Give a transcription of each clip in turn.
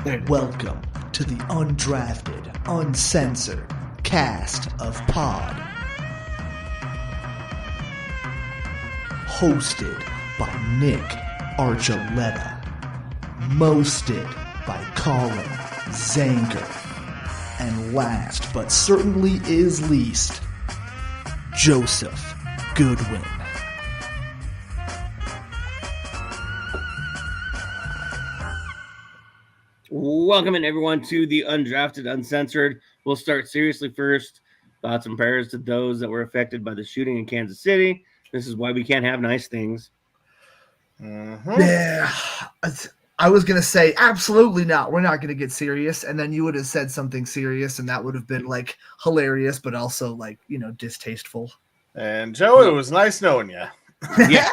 Welcome to the Undrafted Uncensored cast of Pod. Hosted by Nick Archuleta. Mosted by Colin Zanker. And last but certainly is least, Joseph Goodwin. Welcome in, everyone, to the Undrafted Uncensored. We'll start seriously first. Thoughts and prayers to those that were affected by the shooting in Kansas City. This is why we can't have nice things. Yeah, I was going to say, absolutely not. We're not going to get serious. And then you would have said something serious, and that would have been, like, hilarious, but also, like, you know, distasteful. And, Joe, it was nice knowing you. Yeah.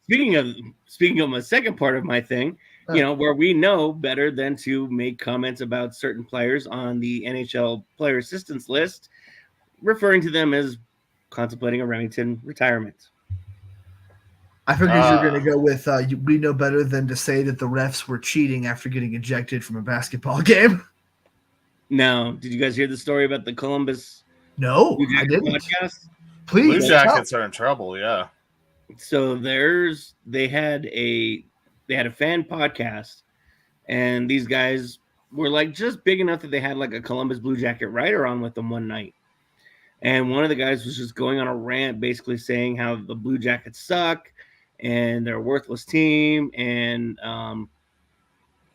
Speaking of my second part of my thing, you know, where we know better than to make comments about certain players on the NHL player assistance list, referring to them as contemplating a Remington retirement. I figured you were going to go with, we know better than to say that the refs were cheating after getting ejected from a basketball game. Now, did you guys hear the story about the Columbus? No, I didn't. Podcast? Please. Blue Jackets are in trouble, yeah. So they had a fan podcast, and these guys were like just big enough that they had like a Columbus Blue Jacket writer on with them one night. And one of the guys was just going on a rant, basically saying how the Blue Jackets suck and they're a worthless team. And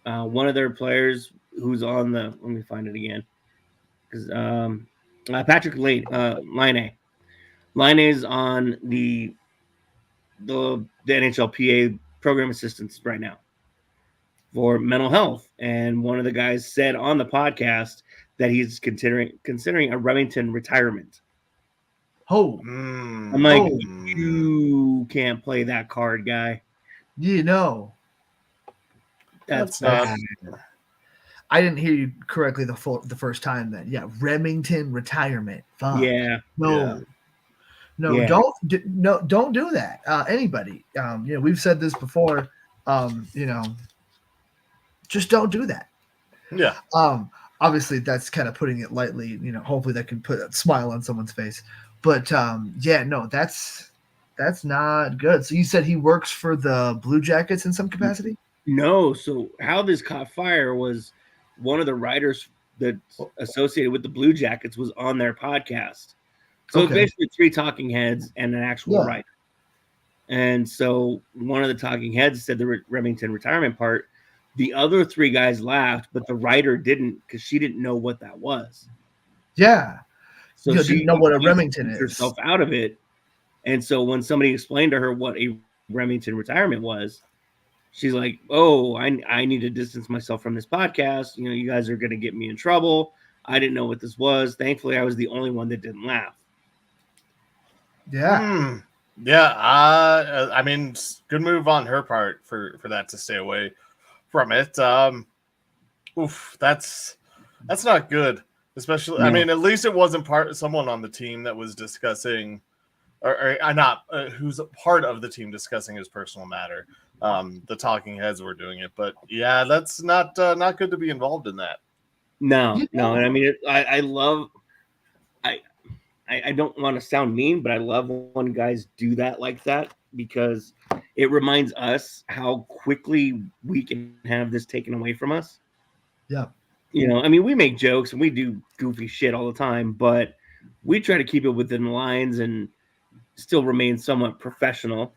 one of their players who's on the, let me find it again, because Patrick Laine is on the NHLPA program assistance right now for mental health. And one of the guys said on the podcast that he's considering a Remington retirement. I'm like, you can't play that card, guy. You know. That's bad. I didn't hear you correctly the first time then. Yeah, Remington retirement. Fuck. Yeah. No. No, Yeah. Don't do that. Anybody. You know, we've said this before. You know, just don't do that. Yeah. Obviously that's kind of putting it lightly. You know, hopefully that can put a smile on someone's face. But yeah, no, that's not good. So you said he works for the Blue Jackets in some capacity? No. So how this caught fire was one of the writers that's associated with the Blue Jackets was on their podcast. So it's basically three talking heads and an actual writer. And so one of the talking heads said the Remington retirement part. The other three guys laughed, but the writer didn't, because she didn't know what that was. Yeah. So she didn't know what a Remington is. Herself out of it. And so when somebody explained to her what a Remington retirement was, she's like, oh, I need to distance myself from this podcast. You know, you guys are going to get me in trouble. I didn't know what this was. Thankfully, I was the only one that didn't laugh. Yeah. Yeah. I mean, good move on her part for that to stay away from it. That's not good. Especially, no. I mean, at least it wasn't someone on the team that was discussing, or not who's a part of the team discussing his personal matter. The talking heads were doing it, but yeah, that's not good to be involved in that. No. And I mean, I don't want to sound mean, but I love when guys do that like that, because it reminds us how quickly we can have this taken away from us. Yeah. You know, I mean, we make jokes and we do goofy shit all the time, but we try to keep it within the lines and still remain somewhat professional.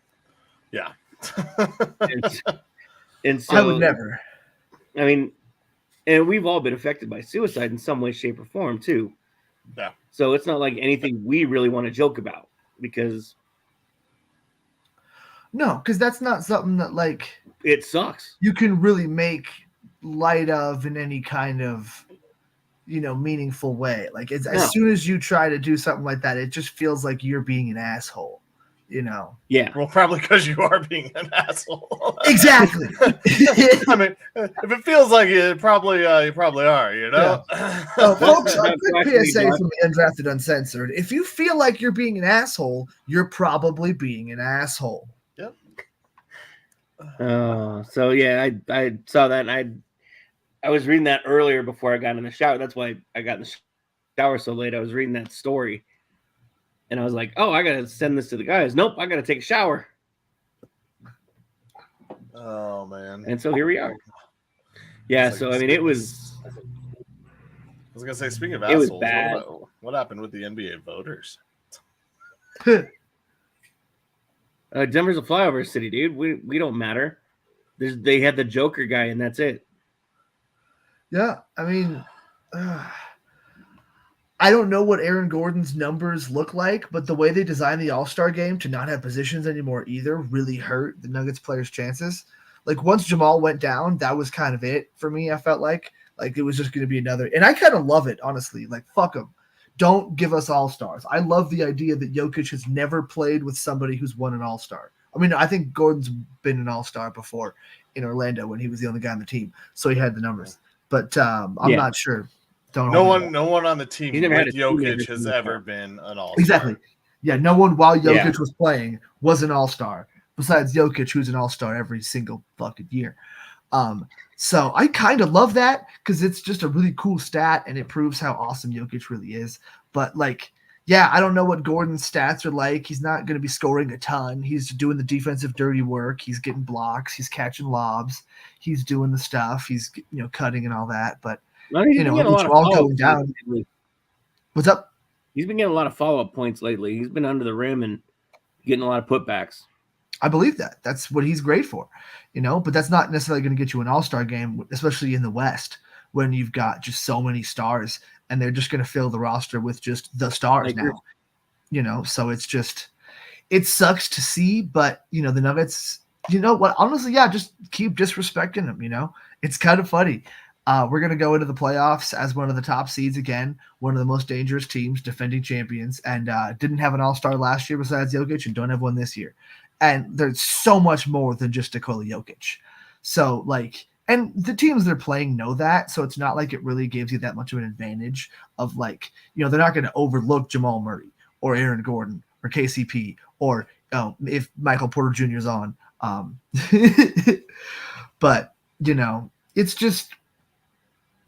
Yeah. and so I would never. I mean, and we've all been affected by suicide in some way, shape, or form too. Yeah. So it's not like anything we really want to joke about, because that's not something that, like, it sucks. You can really make light of in any kind of, you know, meaningful way. Like, as soon as you try to do something like that, it just feels like you're being an asshole. You know. Yeah. Well, probably because you are being an asshole. Exactly. I mean, if it feels like it, you probably are. You know. Yeah. Folks, a quick PSA from the Undrafted Uncensored: if you feel like you're being an asshole, you're probably being an asshole. Yep. So yeah, I saw that, and I was reading that earlier before I got in the shower. That's why I got in the shower so late. I was reading that story, and I was like, "Oh, I gotta send this to the guys." Nope, I gotta take a shower. Oh man! And so here we are. Yeah. Like, so I mean, it was. I was gonna say, speaking of It was assholes, bad. what happened with the NBA voters? Denver's a flyover city, dude. We don't matter. They had the Joker guy, and that's it. Yeah, I mean, I don't know what Aaron Gordon's numbers look like, but the way they designed the All-Star game to not have positions anymore either really hurt the Nuggets players' chances. Like once Jamal went down, that was kind of it for me. I felt like it was just going to be another, and I kind of love it, honestly. Like fuck them, don't give us All-Stars. I love the idea that Jokic has never played with somebody who's won an All-Star. I mean, I think Gordon's been an All-Star before in Orlando when he was the only guy on the team, so he had the numbers. But I'm not sure. No one on the team never with had a Jokic has ever been an All-Star. Exactly. Yeah, no one while Jokic was playing was an All-Star. Besides Jokic, who's an All-Star every single fucking year. So I kind of love that because it's just a really cool stat and it proves how awesome Jokic really is. But like, yeah, I don't know what Gordon's stats are like. He's not going to be scoring a ton. He's doing the defensive dirty work. He's getting blocks. He's catching lobs. He's doing the stuff. He's cutting and all that. But it's all going down. Lately. What's up? He's been getting a lot of follow-up points lately. He's been under the rim and getting a lot of putbacks. I believe that. That's what he's great for, but that's not necessarily going to get you an All-Star game, especially in the West when you've got just so many stars and they're just going to fill the roster with just the stars now, so it's just, it sucks to see, but the Nuggets, what, honestly, just keep disrespecting them. It's kind of funny. We're going to go into the playoffs as one of the top seeds again, one of the most dangerous teams, defending champions, and didn't have an All-Star last year besides Jokic and don't have one this year. And there's so much more than just Nikola Jokic. So, and the teams they're playing know that, so it's not like it really gives you that much of an advantage of they're not going to overlook Jamal Murray or Aaron Gordon or KCP or if Michael Porter Jr. is on. But, it's just,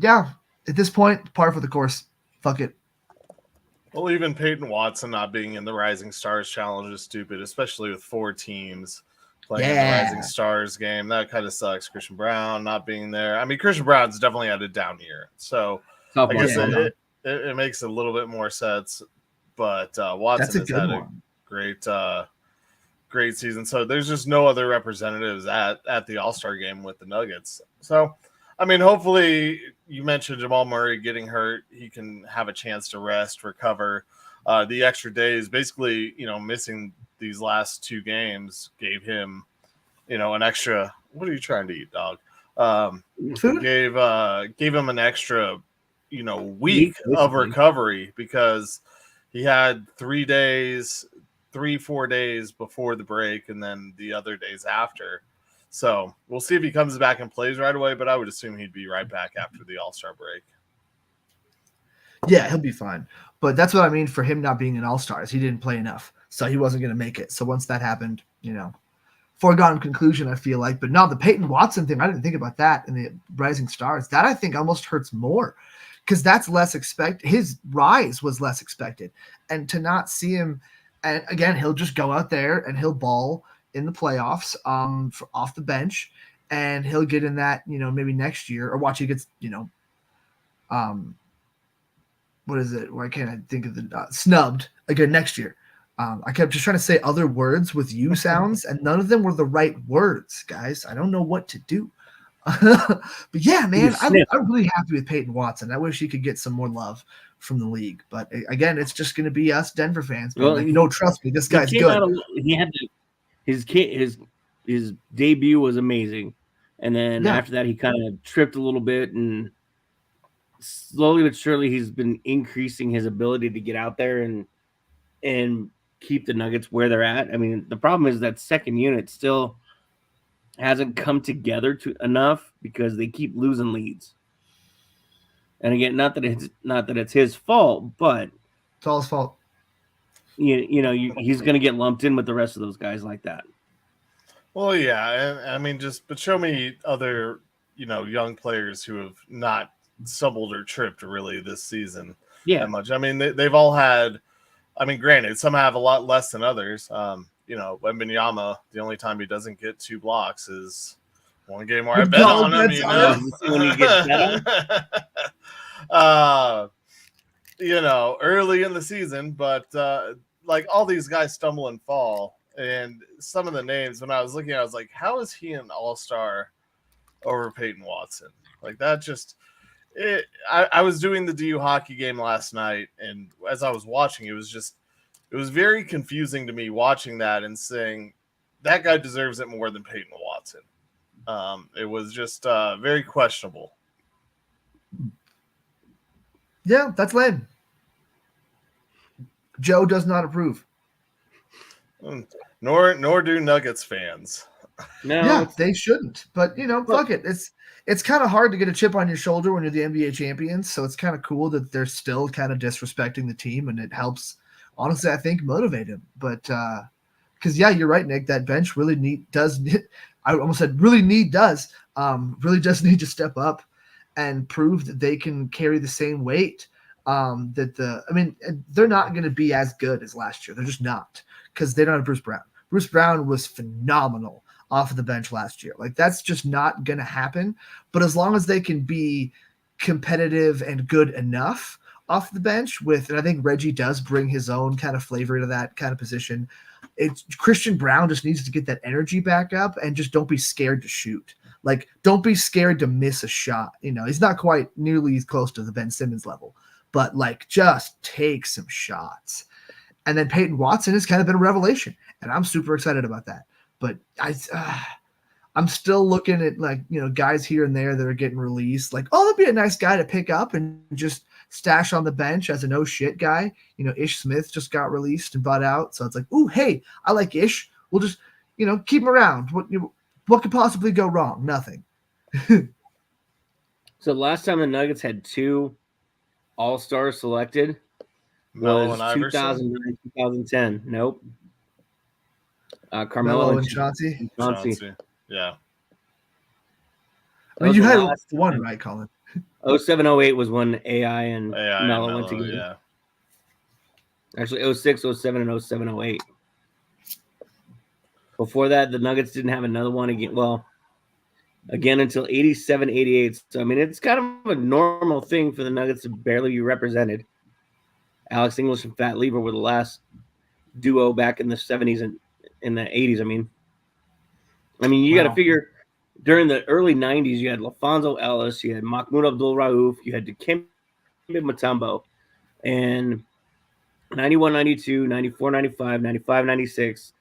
at this point, par for the course. Fuck it. Well, even Peyton Watson not being in the Rising Stars Challenge is stupid, especially with 4 teams playing in the Rising Stars game. That kind of sucks. Christian Brown not being there. I mean, Christian Brown's definitely had a down year. So I guess it makes a little bit more sense. But Watson has had a great season. So there's just no other representatives at the All-Star game with the Nuggets. So, I mean, hopefully you mentioned Jamal Murray getting hurt. He can have a chance to rest, recover. The extra days, basically, missing these last 2 games gave him, an extra. What are you trying to eat, dog? Food? Gave him an extra, week of recovery because he had 4 days before the break and then the other days after. So we'll see if he comes back and plays right away, but I would assume he'd be right back after the All-Star break. Yeah, he'll be fine. But that's what I mean for him not being an All-Star is he didn't play enough. So he wasn't going to make it. So once that happened, foregone conclusion, I feel like. But no, the Peyton Watson thing, I didn't think about that in the Rising Stars. That I think almost hurts more because that's less expected. His rise was less expected. And to not see him, and again, he'll just go out there and he'll ball in the playoffs off the bench, and he'll get in that, maybe next year, or watch he gets, what is it? Why can't I think of the snubbed again next year? I kept just trying to say other words with U sounds, and none of them were the right words, guys. I don't know what to do. But yeah, man, I'm really happy with Peyton Watson. I wish he could get some more love from the league. But again, it's just going to be us Denver fans. Well, no, trust me, this guy's good. He had to. His debut was amazing, and then after that he kind of tripped a little bit, and slowly but surely he's been increasing his ability to get out there and keep the Nuggets where they're at. I mean, the problem is that second unit still hasn't come together enough because they keep losing leads. And again, not that it's his fault, but it's all his fault. He's going to get lumped in with the rest of those guys like that. Well, yeah, I mean, but show me other young players who have not stumbled or tripped really this season Yeah. that much. I mean, they've all had. I mean, granted, some have a lot less than others. Wembanyama, the only time he doesn't get 2 blocks is one game where I bet on him. When he gets better. Early in the season, but like all these guys stumble and fall, and some of the names when I was looking, I was like, how is he an all-star over Peyton Watson? Like that just. I was doing the DU hockey game last night, and as I was watching, it was very confusing to me watching that and saying that guy deserves it more than Peyton Watson. It was just very questionable. Yeah, that's lame. Joe does not approve. Nor do Nuggets fans. No, yeah, they shouldn't. But fuck it. It's kind of hard to get a chip on your shoulder when you're the NBA champions. So it's kind of cool that they're still kind of disrespecting the team, and it helps. Honestly, I think motivate him. But because you're right, Nick. That bench really does. I almost said really does need to step up and prove that they can carry the same weight. They're not going to be as good as last year. They're just not, because they don't have Bruce Brown. Bruce Brown was phenomenal off of the bench last year. Like that's just not going to happen. But as long as they can be competitive and good enough off the bench and I think Reggie does bring his own kind of flavor to that kind of position. Christian Brown just needs to get that energy back up and just don't be scared to shoot. Like, don't be scared to miss a shot. He's not quite nearly as close to the Ben Simmons level, but like just take some shots. And then Peyton Watson has kind of been a revelation, and I'm super excited about that. But I'm still looking at guys here and there that are getting released. Like, that'd be a nice guy to pick up and just stash on the bench as a no shit guy. Ish Smith just got released and bought out, so it's like, ooh, hey, I like Ish. We'll just keep him around. What could possibly go wrong? Nothing. So last time the Nuggets had 2 All-Stars selected was 2009, 2010. Nope. Carmelo and Chauncey. Yeah. I mean, you had one, right, Colin? 07, 08 was when AI and Melo went together. Yeah. Actually, 06, 07, and 07, 08. Before that, the Nuggets didn't have another one again until 87, 88. So, I mean, it's kind of a normal thing for the Nuggets to barely be represented. Alex English and Fat Lever were the last duo back in the 70s and in the 80s. I mean, you got to figure during the early 90s, you had LaFonso Ellis, you had Mahmoud Abdul-Rauf, you had Dikembe Mutombo, and 91, 92, 94, 95, 95, 96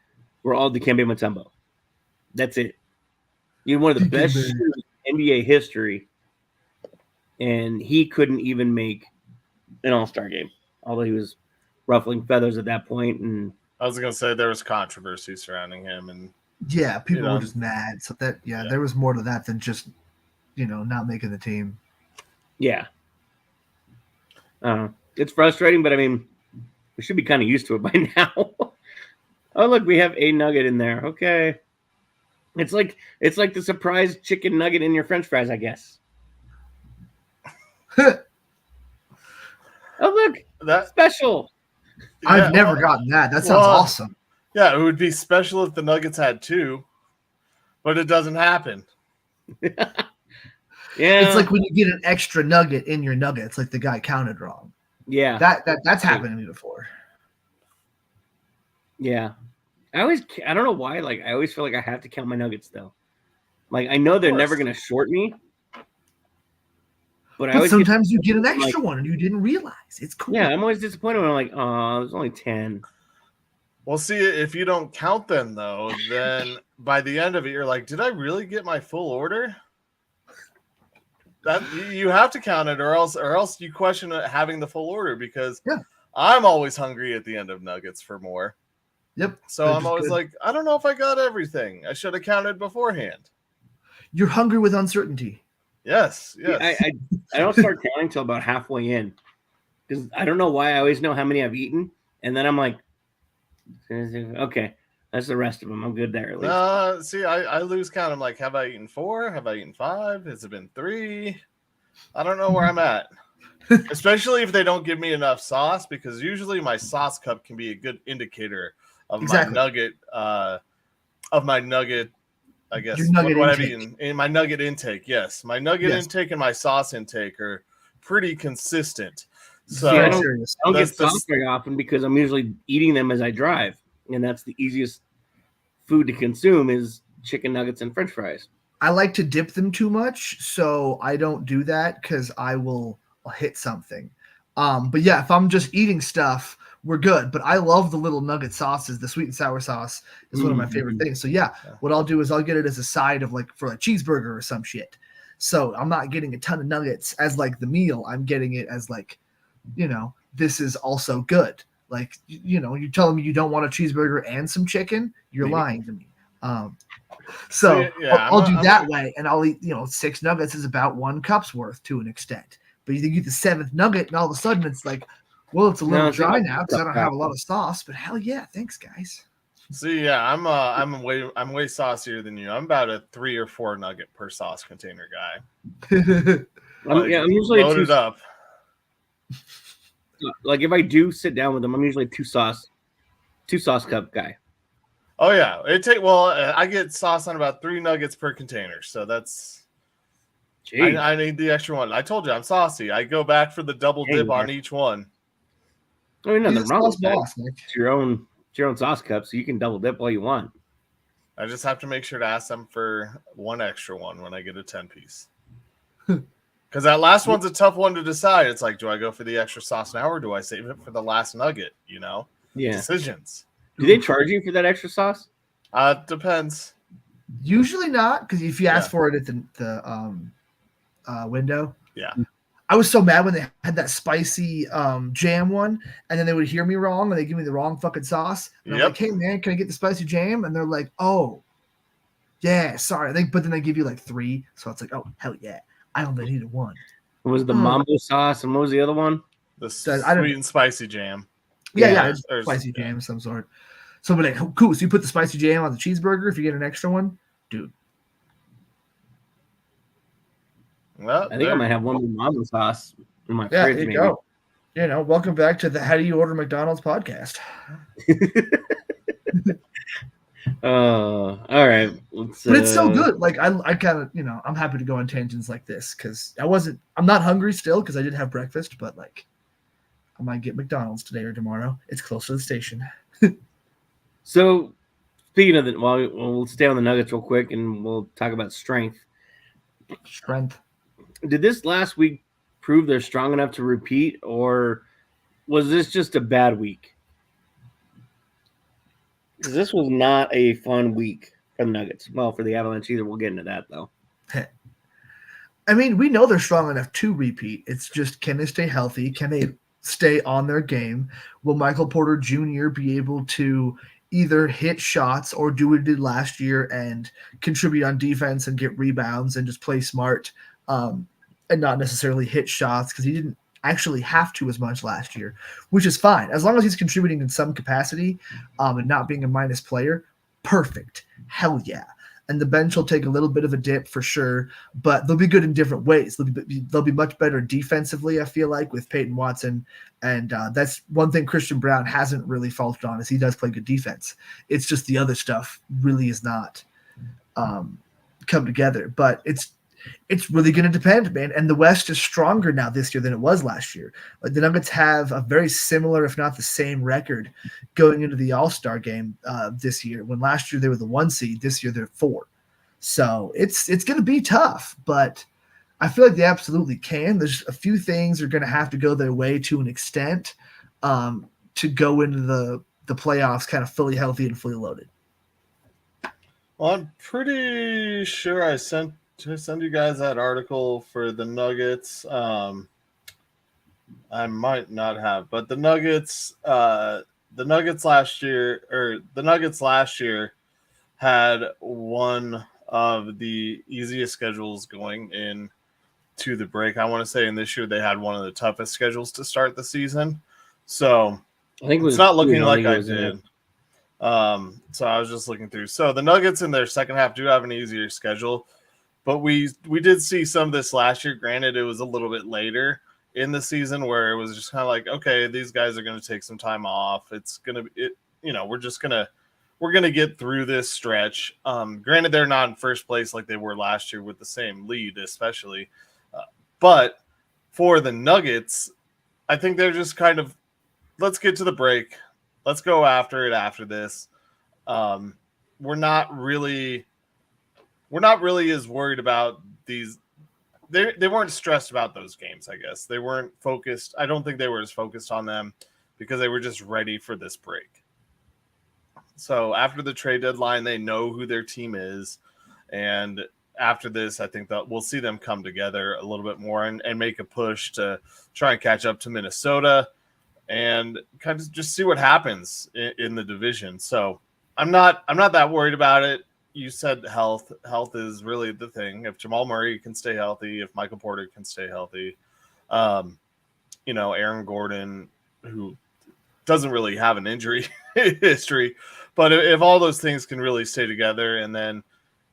were all Dikembe Mutombo. That's it. You had one of the best shooters in NBA history, and he couldn't even make an All-Star game, although he was ruffling feathers at that point. And I was going to say there was controversy surrounding him, and people were just mad. So there was more to that than just not making the team. Yeah, it's frustrating, but I mean, we should be kind of used to it by now. Oh, look, we have a nugget in there. Okay. It's like the surprise chicken nugget in your French fries, I guess. Oh, look, that's special. I've never gotten that. That sounds awesome. Yeah, it would be special if the Nuggets had 2, but it doesn't happen. Yeah. It's like when you get an extra nugget in your nuggets, like the guy counted wrong. Yeah. That's happened to me before. Yeah. I don't know why, I always feel like I have to count my nuggets though. Like, I know they're never going to short me. But sometimes you get an extra one and you didn't realize. It's cool. Yeah, I'm always disappointed when I'm like, oh, there's only 10. Well, see, if you don't count them, though, then by the end of it, you're like, did I really get my full order? That you have to count it, or else you question having the full order, because I'm always hungry at the end of nuggets for more. Yep. So I'm always like, I don't know if I got everything. I should have counted beforehand. You're hungry with uncertainty. Yes. I don't start counting until about halfway in, because I don't know why I always know how many I've eaten, and then I'm like, okay, That's the rest of them. I'm good there at least. See, I lose count. I'm like, have I eaten 4? Have I eaten 5? Has it been 3? I don't know where I'm at. Especially if they don't give me enough sauce, because usually my sauce cup can be a good indicator of my nugget. I guess what I've eaten in my nugget intake. Yes, my nugget intake and my sauce intake are pretty consistent. So I don't get sauce very often because I'm usually eating them as I drive, and that's the easiest food to consume is chicken nuggets and French fries. I like to dip them too much, so I don't do that because I'll hit something. But yeah, if I'm just eating stuff, we're good. But I love the little nugget sauces. The sweet and sour sauce is one of my favorite things. So yeah, what I'll do is I'll get it as a side of like for a cheeseburger or some shit. So I'm not getting a ton of nuggets as like the meal. I'm getting it as like, this is also good. Like, you're telling me you don't want a cheeseburger and some chicken? You're lying to me. So I'll do that way, and I'll eat, 6 nuggets is about 1 cup's worth to an extent. But you get the 7th nugget, and all of a sudden it's like, well, it's a little dry now because I don't have a lot of sauce. But hell yeah, thanks guys. See, yeah, I'm way saucier than you. I'm about a 3 or 4 nugget per sauce container guy. I'm usually loaded up. Like if I do sit down with them, I'm usually two sauce cup guy. Oh yeah, I get sauce on about 3 nuggets per container, so that's. I need the extra one. I told you I'm saucy. I go back for the double dip on each one. I mean, nothing wrong with that. It's your own sauce cup, so you can double dip all you want. I just have to make sure to ask them for 1 extra one when I get a 10-piece. Because that last one's a tough one to decide. It's like, do I go for the extra sauce now or do I save it for the last nugget? Yeah. Decisions. Do they charge you for that extra sauce? Depends. Usually not, because if you ask for it at the window. Yeah. I was so mad when they had that spicy jam one, and then they would hear me wrong, and they give me the wrong fucking sauce. And I'm like, hey, man, can I get the spicy jam? And they're like, oh, yeah, sorry. But then they give you like 3, so it's like, oh, hell yeah. I only needed 1. Was the mambo sauce, and what was the other one? The sweet and spicy jam. Yeah, spicy jam of some sort. So, but like, cool. So you put the spicy jam on the cheeseburger if you get an extra one, dude. Well, I think I might have one with mambo sauce in my fridge. There you go. Welcome back to the How Do You Order McDonald's podcast. All right. But it's so good. Like I kind of, I'm happy to go on tangents like this because I'm not hungry still because I did have breakfast, but like I might get McDonald's today or tomorrow. It's close to the station. So speaking of we'll stay on the Nuggets real quick and we'll talk about strength. Did this last week prove they're strong enough to repeat, or was this just a bad week? Because this was not a fun week for the Nuggets. Well, for the Avalanche either. We'll get into that, though. I mean, we know they're strong enough to repeat. It's just, can they stay healthy? Can they stay on their game? Will Michael Porter Jr. be able to either hit shots or do what he did last year and contribute on defense and get rebounds and just play smart and not necessarily hit shots because he didn't actually have to as much last year, which is fine. As long as he's contributing in some capacity and not being a minus player, perfect. Hell yeah. And the bench will take a little bit of a dip for sure, but they'll be good in different ways. They'll be much better defensively, I feel like, with Peyton Watson. And that's one thing Christian Brown hasn't really faltered on is he does play good defense. It's just the other stuff really is not come together. But it's really going to depend, man. And the West is stronger now this year than it was last year. Like the Nuggets have a very similar, if not the same record going into the All-Star game this year. When last year they were the 1 seed, this year they're 4. So it's going to be tough, but I feel like they absolutely can. There's a few things are going to have to go their way to an extent to go into the playoffs kind of fully healthy and fully loaded. Well, I'm pretty sure I sent you guys that article for the Nuggets. I might not have, but the Nuggets last year had one of the easiest schedules going in to the break. I want to say, and this year they had one of the toughest schedules to start the season. So I think it's not looking like I did. So I was just looking through. So the Nuggets in their second half do have an easier schedule, but we did see some of this last year. Granted, it was a little bit later in the season where it was just kind of like, okay, these guys are going to take some time off. It's going to be, we're going to get through this stretch. Granted, they're not in first place like they were last year with the same lead, especially. But for the Nuggets, I think they're just kind of, let's get to the break. Let's go after it after this. We're not really as worried about these. They weren't stressed about those games, I guess. They weren't focused. I don't think they were as focused on them because they were just ready for this break. So after the trade deadline, they know who their team is. And after this, I think that we'll see them come together a little bit more and make a push to try and catch up to Minnesota and kind of just see what happens in the division. So I'm not that worried about it. You said health. Health is really the thing. If Jamal Murray can stay healthy, if Michael Porter can stay healthy, Aaron Gordon, who doesn't really have an injury history, but if all those things can really stay together, and then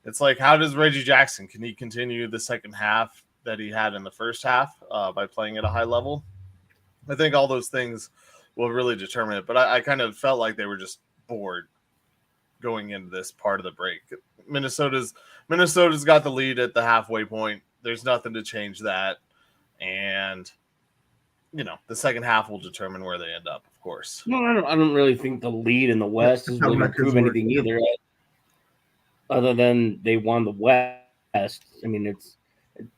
it's like, how does Reggie Jackson, can he continue the second half that he had in the first half by playing at a high level? I think all those things will really determine it. But I kind of felt like they were just bored going into this part of the break. Minnesota's got the lead at the halfway point. There's nothing to change that. And, the second half will determine where they end up, of course. No, I don't really think the lead in the West is really going to prove anything either, other than they won the West. I mean,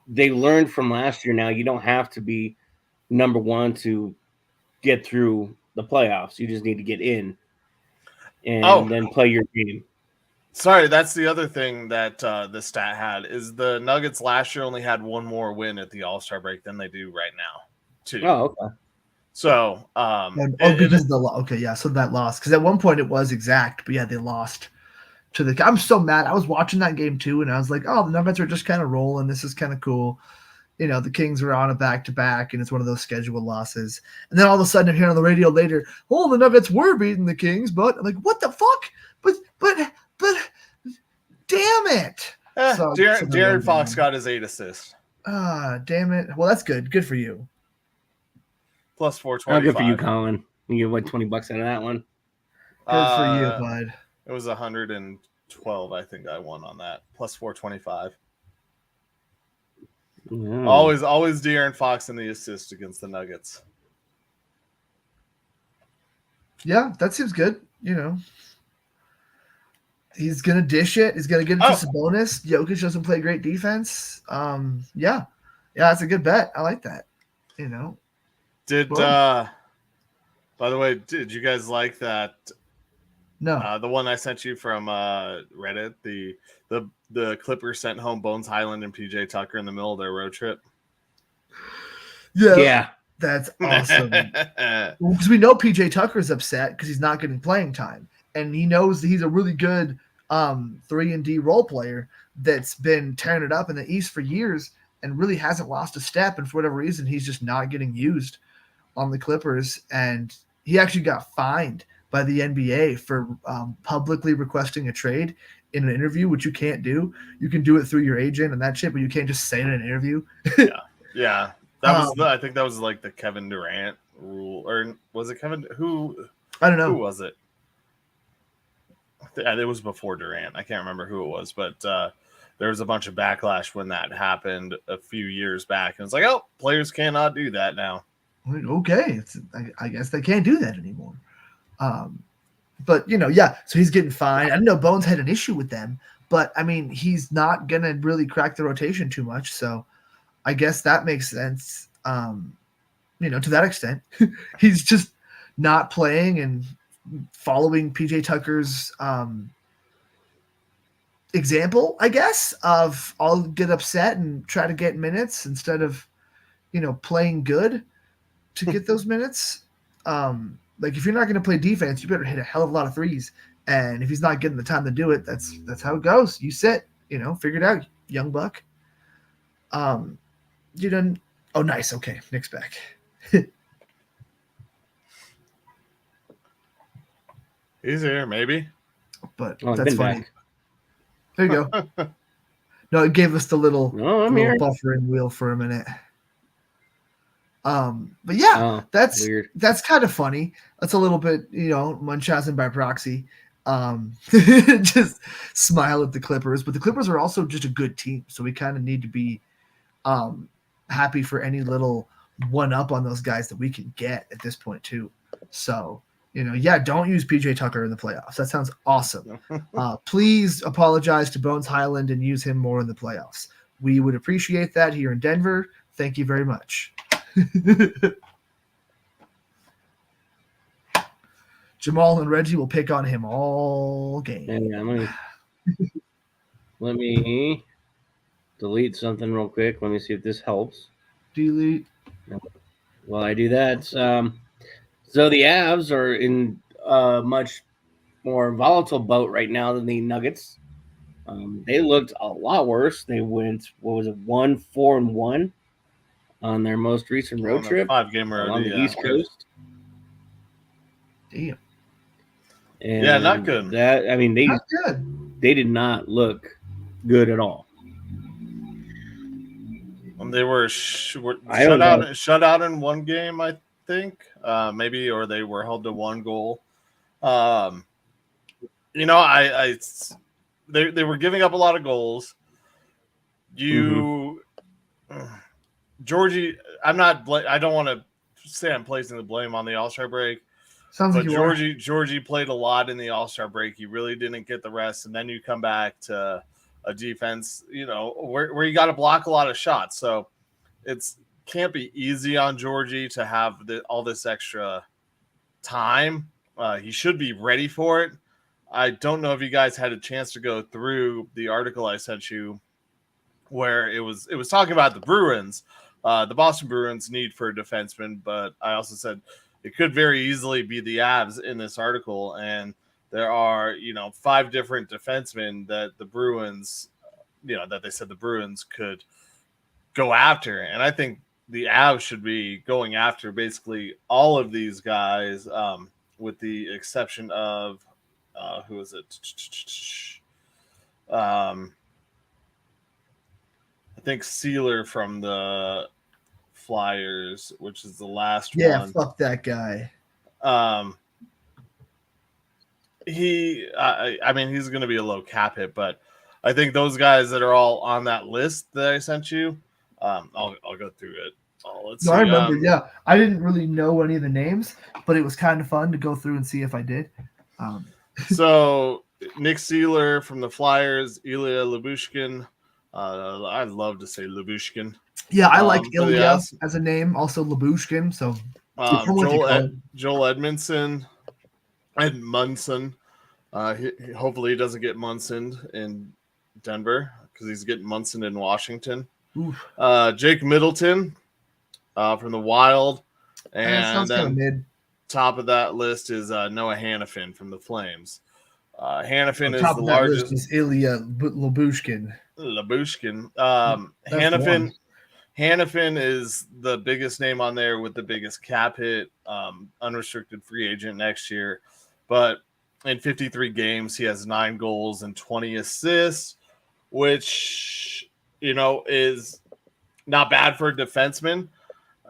they learned from last year now. You don't have to be number one to get through the playoffs. You just need to get in and then play your game. Sorry, that's the other thing that the stat had is the Nuggets last year only had one more win at the All-Star break than they do right now, too. Oh, okay. So, so that loss, because at one point it was exact, but yeah, they lost to the. I'm so mad. I was watching that game too, and I was like, oh, the Nuggets are just kind of rolling. This is kind of cool. The Kings were on a back-to-back, and it's one of those scheduled losses. And then all of a sudden, I'm hearing on the radio later, oh, the Nuggets were beating the Kings, but I'm like, what the fuck? But damn it! De'Aaron Fox got his 8 assists. Damn it. Well, that's good. Good for you. Plus 425. Good for you, Colin. You get $20 out of that one. Good for you, bud. It was 112, I think I won on that. Plus 425. Yeah. Always De'Aaron Fox in the assist against the Nuggets. Yeah, that seems good. He's gonna dish it. He's gonna get it to Sabonis. Jokic doesn't play great defense. Yeah, that's a good bet. I like that. By the way, did you guys like that? No, the one I sent you from Reddit. The Clippers sent home Bones Highland and PJ Tucker in the middle of their road trip. Yeah, that's awesome. Because we know PJ Tucker's upset because he's not getting playing time, and he knows that he's a really good 3-and-D role player that's been tearing it up in the East for years and really hasn't lost a step. And for whatever reason, he's just not getting used on the Clippers. And he actually got fined by the NBA for publicly requesting a trade in an interview, which you can't do. You can do it through your agent and that shit, but you can't just say it in an interview. Yeah. That was I think that was like the Kevin Durant rule, or was it Kevin? Who? I don't know. Who was it? It was before Durant. I can't remember who it was, but there was a bunch of backlash when that happened a few years back, and it's like, oh, players cannot do that now. Okay, I guess they can't do that anymore. But so he's getting fined. I didn't know Bones had an issue with them, but I mean, he's not gonna really crack the rotation too much, so I guess that makes sense. To that extent, he's just not playing and following PJ Tucker's example, I guess, of I'll get upset and try to get minutes instead of, playing good to get those minutes. Like if you're not going to play defense, you better hit a hell of a lot of threes. And if he's not getting the time to do it, that's how it goes. You sit, figure it out, young buck. You done. Oh, nice. Okay, Nick's back. He's here, maybe. But Oh, I've that's been funny. back. There you go. No, it gave us the little, No, I'm little here. buffering wheel for a minute. But yeah, Oh, that's weird. that's kind of funny. That's a little bit, Munchausen by proxy. Just smile at the Clippers, but the Clippers are also just a good team, so we kind of need to be happy for any little one up on those guys that we can get at this point too. So don't use PJ Tucker in the playoffs. That sounds awesome. Please apologize to Bones Highland and use him more in the playoffs. We would appreciate that here in Denver. Thank you very much. Jamal and Reggie will pick on him all game. Hang on, let me delete something real quick. Let me see if this helps. Delete. While I do that, so the Avs are in a much more volatile boat right now than the Nuggets. They looked a lot worse. They went, 1-4-1 on their most recent road trip 5-game road on the East Coast. Damn. And yeah, not good. Not good. They did not look good at all. They were shut out in one game, I think, maybe, or they were held to one goal. They were giving up a lot of goals. Georgie, I don't want to say I'm placing the blame on the All-Star break. Sounds but like Georgie played a lot in the All-Star break. He really didn't get the rest, and then you come back to a defense, where you got to block a lot of shots. So it's can't be easy on Georgie to have all this extra time. He should be ready for it. I don't know if you guys had a chance to go through the article I sent you, where it was talking about the Bruins, the Boston Bruins need for a defenseman, but I also said it could very easily be the Avs in this article, and there are 5 different defensemen that the Bruins, that they said the Bruins could go after, and I think the Avs should be going after basically all of these guys, with the exception of who is it? I think Sealer from the Flyers, which is the last one. Yeah, fuck that guy. He's going to be a low cap hit, but I think those guys that are all on that list that I sent you, I'll go through it. Let's see. I remember. Yeah, I didn't really know any of the names, but it was kind of fun to go through and see if I did. So Nick Sealer from the Flyers, Ilya Lyubushkin. I'd love to say Lyubushkin. Yeah, I like Ilya as a name. Also Lyubushkin. So Joel Edmundson. Hopefully he doesn't get Munson in Denver because he's getting Munson in Washington. Jake Middleton from the Wild, and then top of that list is Noah Hannafin from the Flames. Hannafin is the largest. Is Ilya Lyubushkin. Hannafin is the biggest name on there with the biggest cap hit, unrestricted free agent next year. But in 53 games, he has 9 goals and 20 assists, which, is not bad for a defenseman.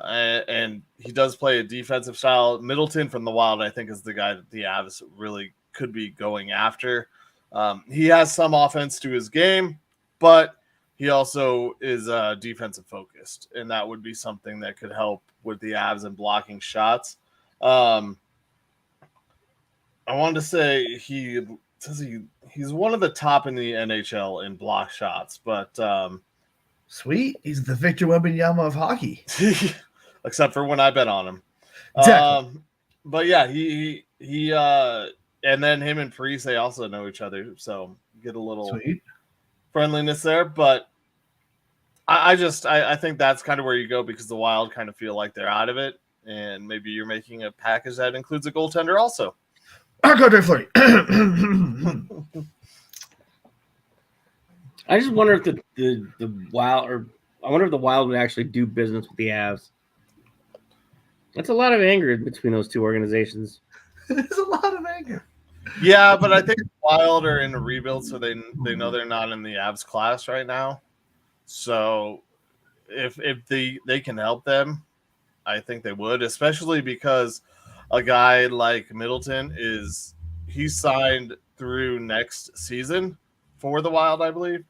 And he does play a defensive style. Middleton from the Wild, I think, is the guy that the Avs really could be going after. He has some offense to his game, but he also is defensive focused, and that would be something that could help with the Avs and blocking shots. I wanted to say he's one of the top in the NHL in block shots, but sweet, he's the Victor Wembanyama of hockey, except for when I bet on him. Exactly. But yeah, he and then him and Priest, they also know each other, so get a little sweet friendliness there. But I think that's kind of where you go because the Wild kind of feel like they're out of it, and maybe you're making a package that includes a goaltender also. Fleury. I just wonder if the Wild, or I wonder if the Wild would actually do business with the Avs. That's a lot of anger between those two organizations. There's a lot of anger. Yeah, but I think Wild are in a rebuild, so they know they're not in the Avs class right now. So if they can help them, I think they would, especially because a guy like Middleton he's signed through next season for the Wild, I believe.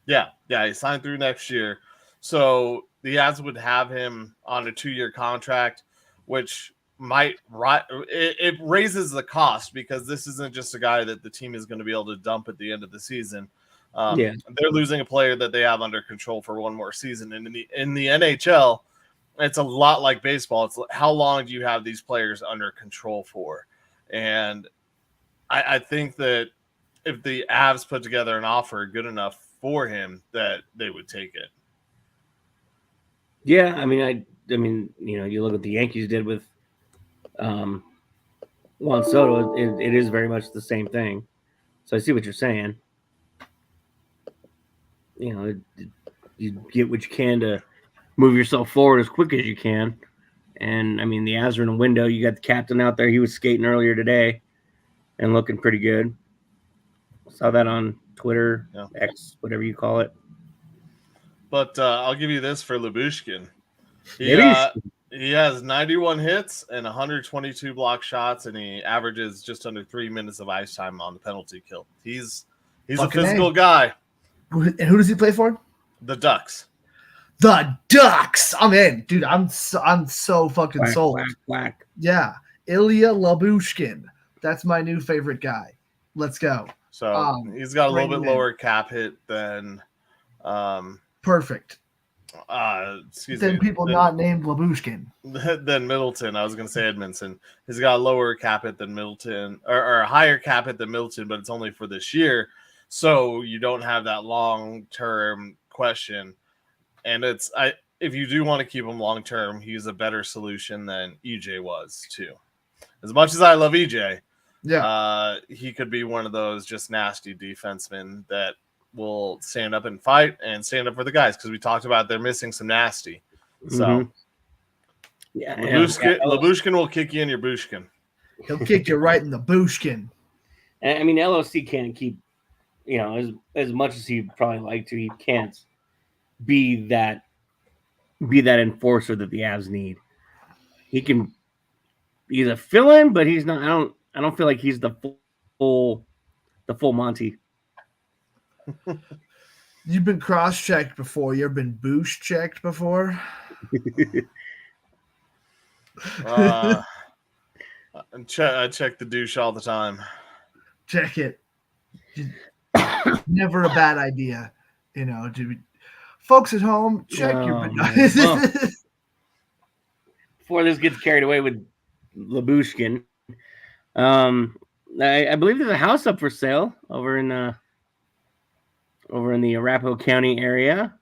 Yeah, he signed through next year. So the Avs would have him on a 2-year contract, which it raises the cost because this isn't just a guy that the team is going to be able to dump at the end of the season. They're losing a player that they have under control for one more season. And in the NHL, it's a lot like baseball. It's how long do you have these players under control for? And I think that if the Avs put together an offer good enough for him, that they would take it. Yeah, I mean, you look at the Yankees did with Juan Soto. It is very much the same thing. So I see what you're saying. You get what you can to move yourself forward as quick as you can. And I mean, the Avs are in a window. You got the captain out there. He was skating earlier today and looking pretty good. Saw that on Twitter, X, whatever you call it. But I'll give you this for Lyubushkin. He has 91 hits and 122 block shots, and he averages just under 3 minutes of ice time on the penalty kill. He's a physical guy. And who does he play for? The Ducks. The Ducks. I'm in, dude. I'm so fucking sold. Whack. Yeah, Ilya Lyubushkin. That's my new favorite guy. Let's go. So he's got a little bit lower cap hit than perfect. Than people not named Lyubushkin. Than Middleton. I was going to say Edmondson. He's got a lower cap hit than Middleton, or a higher cap hit than Middleton, but it's only for this year. So you don't have that long-term question. And if you do want to keep him long-term, he's a better solution than EJ was too. As much as I love EJ, he could be one of those just nasty defensemen that will stand up and fight and stand up for the guys, because we talked about they're missing some nasty. So Lyubushkin will kick you in your bushkin. He'll kick you right in the bushkin. I mean, LOC can't keep, as much as he'd probably like to, he can't be that enforcer that the Avs need. He's a fill-in, but he's not. I don't feel like he's the full Monty. You've been cross-checked before. You ever been boosh-checked before? I check the douche all the time. Check it. Never a bad idea, folks at home, check your. Before this gets carried away with Lyubushkin, I believe there's a house up for sale over in the Arapahoe County area,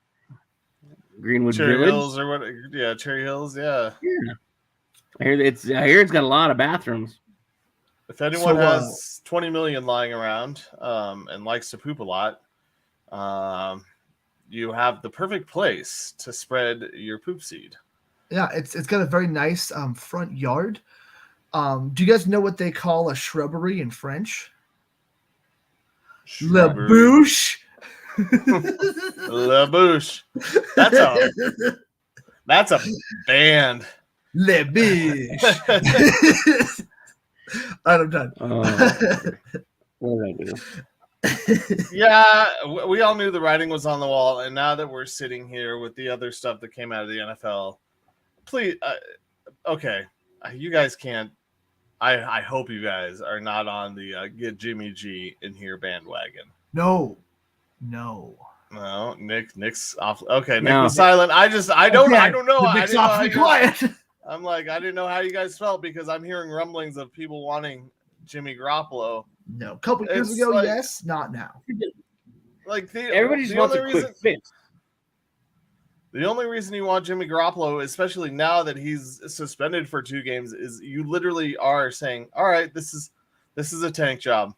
Greenwood Cherry Village. Hills or what? Yeah, Cherry Hills. Yeah. I hear it's got a lot of bathrooms. If anyone has 20 million lying around and likes to poop a lot, you have the perfect place to spread your poop seed. Yeah, it's got a very nice front yard. Do you guys know what they call a shrubbery in French? La bouche. La bouche. That's a band. La bouche. All right, I'm done. What did I do? Yeah, we all knew the writing was on the wall, and now that we're sitting here with the other stuff that came out of the NFL, please, okay, you guys can't. I hope you guys are not on the get Jimmy G in here bandwagon. No. Nick's off. Okay, Nick was silent. I don't know. Nick's awfully quiet. I'm like, I didn't know how you guys felt because I'm hearing rumblings of people wanting Jimmy Garoppolo. No, a couple years ago, yes, not now. Like everybody just wants a quick fix. The only reason you want Jimmy Garoppolo, especially now that he's suspended for 2 games, is you literally are saying, "All right, this is a tank job."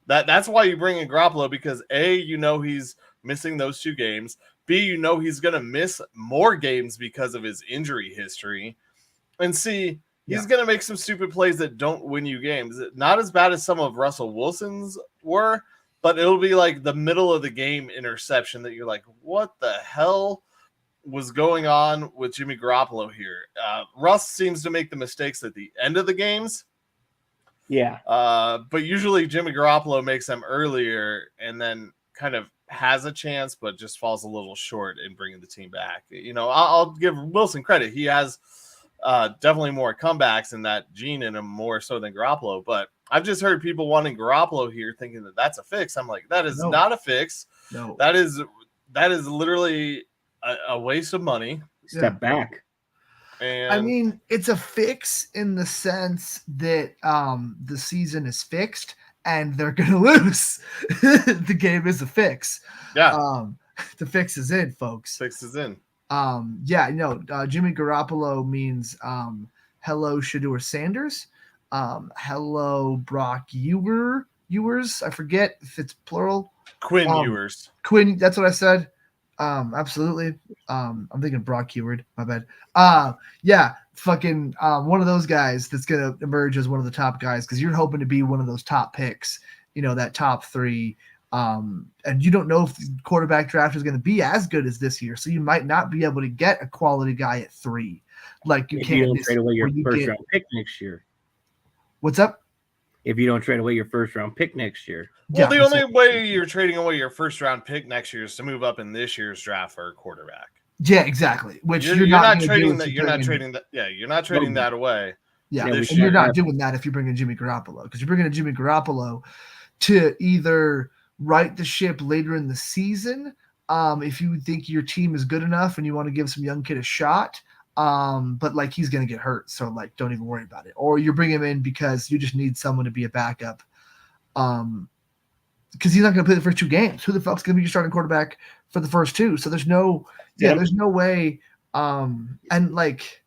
That's why you bring in Garoppolo, because A, he's missing those 2 games. B, he's gonna miss more games because of his injury history. And C, He's going to make some stupid plays that don't win you games. Not as bad as some of Russell Wilson's were, but it'll be like the middle of the game interception that you're like, what the hell was going on with Jimmy Garoppolo here? Russ seems to make the mistakes at the end of the games. Yeah. But usually Jimmy Garoppolo makes them earlier and then kind of has a chance, but just falls a little short in bringing the team back. I'll give Wilson credit. He has definitely more comebacks in that gene in him, more so than Garoppolo. But I've just heard people wanting Garoppolo here thinking that that's a fix. I'm like, that is not a fix. No. That is literally a waste of money. Step back. And I mean, it's a fix in the sense that the season is fixed and they're going to lose. The game is a fix. Yeah. The fix is in, folks. Fix is in. Jimmy Garoppolo means hello, Shedeur Sanders. Hello, Brock Ewers. I forget if it's plural. Quinn Ewers. Quinn, that's what I said. Absolutely. I'm thinking Brock Heward. My bad. One of those guys that's gonna emerge as one of the top guys because you're hoping to be one of those top picks. That top 3. And you don't know if the quarterback draft is going to be as good as this year, so you might not be able to get a quality guy at 3, like you if can. You don't trade away your first round pick next year. What's up? If you don't trade away your first round pick next year. Well, the only way you're trading away your first round pick next year is to move up in this year's draft for a quarterback. Yeah, exactly. Which you're not trading that. You're not trading that. Yeah, you're not trading that away. Yeah, and you're not doing that if you're bringing Jimmy Garoppolo, because you're bringing Jimmy Garoppolo to either right the ship later in the season, if you think your team is good enough and you want to give some young kid a shot, but like he's going to get hurt, so like don't even worry about it. Or you're bringing him in because you just need someone to be a backup, because he's not going to play the first 2 games. Who the fuck's going to be your starting quarterback for the first 2? So there's no way. And like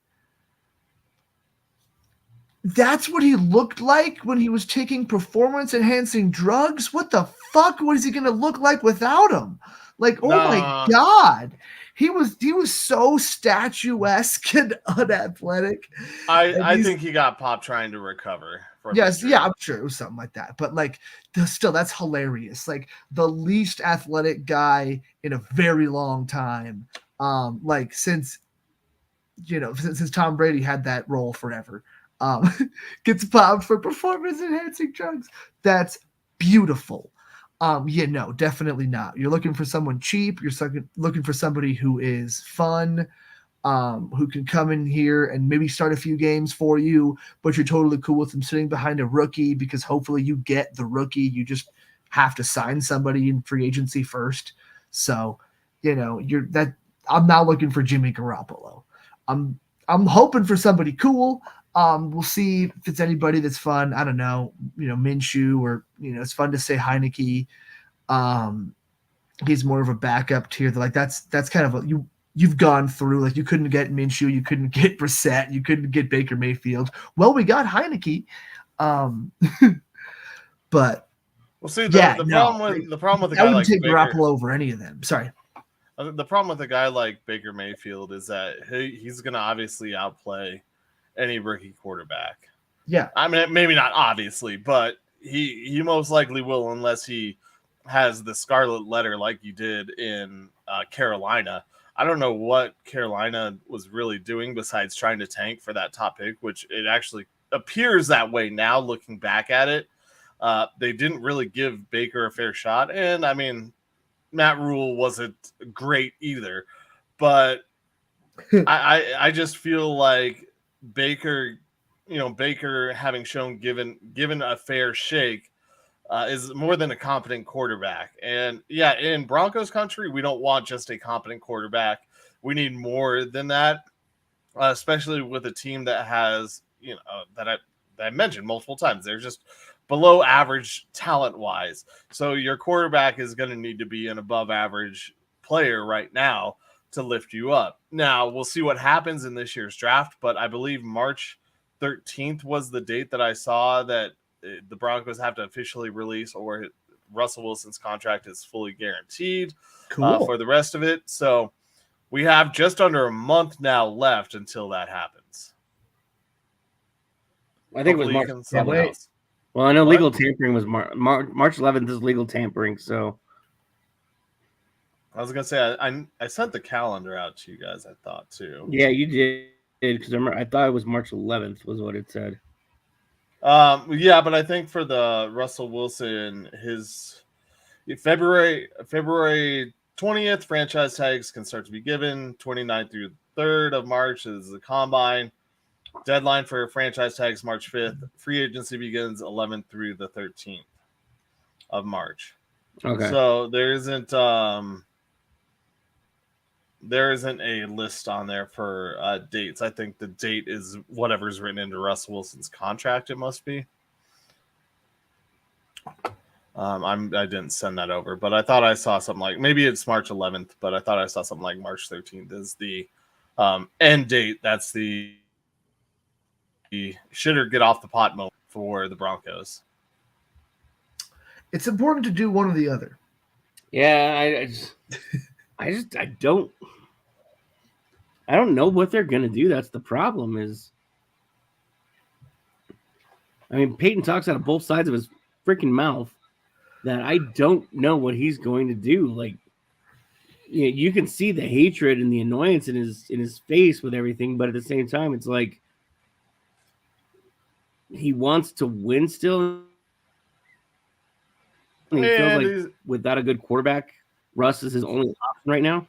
that's what he looked like when he was taking performance-enhancing drugs. What the fuck was he going to look like without him? Like, oh my God. He was so statuesque and unathletic. I think he got popped trying to recover. Yes, yeah, I'm sure it was something like that. But like, still, that's hilarious. Like the least athletic guy in a very long time. Like since Tom Brady had that role forever. Gets popped for performance-enhancing drugs. That's beautiful. Definitely not. You're looking for someone cheap. You're looking for somebody who is fun, who can come in here and maybe start a few games for you, but you're totally cool with them sitting behind a rookie because hopefully you get the rookie. You just have to sign somebody in free agency first. So, I'm not looking for Jimmy Garoppolo. I'm hoping for somebody cool. We'll see if it's anybody that's fun. I don't know, Minshew, or, it's fun to say Heineke. He's more of a backup tier. Like that's kind of you've gone through. Like you couldn't get Minshew, you couldn't get Brissett, you couldn't get Baker Mayfield. Well, we got Heineke. But we'll see. The problem with a guy like take Baker, Garoppolo over any of them. Sorry. The problem with a guy like Baker Mayfield is that he's going to obviously outplay any rookie quarterback. Yeah. I mean, maybe not obviously, but he most likely will, unless he has the scarlet letter like you did in Carolina. I don't know what Carolina was really doing besides trying to tank for that top pick, which it actually appears that way now looking back at it. They didn't really give Baker a fair shot. And I mean, Matt Rule wasn't great either, but I just feel like Baker having shown given a fair shake is more than a competent quarterback. And yeah, in Broncos country, we don't want just a competent quarterback. We need more than that, especially with a team that has, that I mentioned multiple times. They're just below average talent wise. So your quarterback is going to need to be an above average player right now to lift you up. Now we'll see what happens in this year's draft, but I believe March 13th was the date that I saw that the Broncos have to officially release, or Russell Wilson's contract is fully guaranteed for the rest of it. So we have just under a month now left until that happens. I think it was Hopefully March. you can someone wait. else. Well, I know What? legal tampering was March 11th is legal tampering. So I was gonna say I sent the calendar out to you guys. I thought too. yeah, you did because I thought it was March 11th was what it said. Yeah, but I think for the Russell Wilson, his February 20th, franchise tags can start to be given. 29th through 3rd of March is the combine. Deadline for franchise tags March 5th. Free agency begins 11th through the 13th of March. Okay. So there isn't a list on there for dates. I think the date is whatever's written into Russ Wilson's contract. It must be. I didn't send that over, but I thought I saw something like maybe it's March 11th, but I thought I saw something like March 13th is the end date. That's the shit or get off the pot moment for the Broncos. It's important to do one or the other. Yeah, I don't know what they're gonna do. That's the problem. I mean, Peyton talks out of both sides of his freaking mouth that I don't know what he's going to do. Like, you can see the hatred and the annoyance in his face with everything, but at the same time, it's like he wants to win still. And he feels like without a good quarterback, Russ is his only option right now.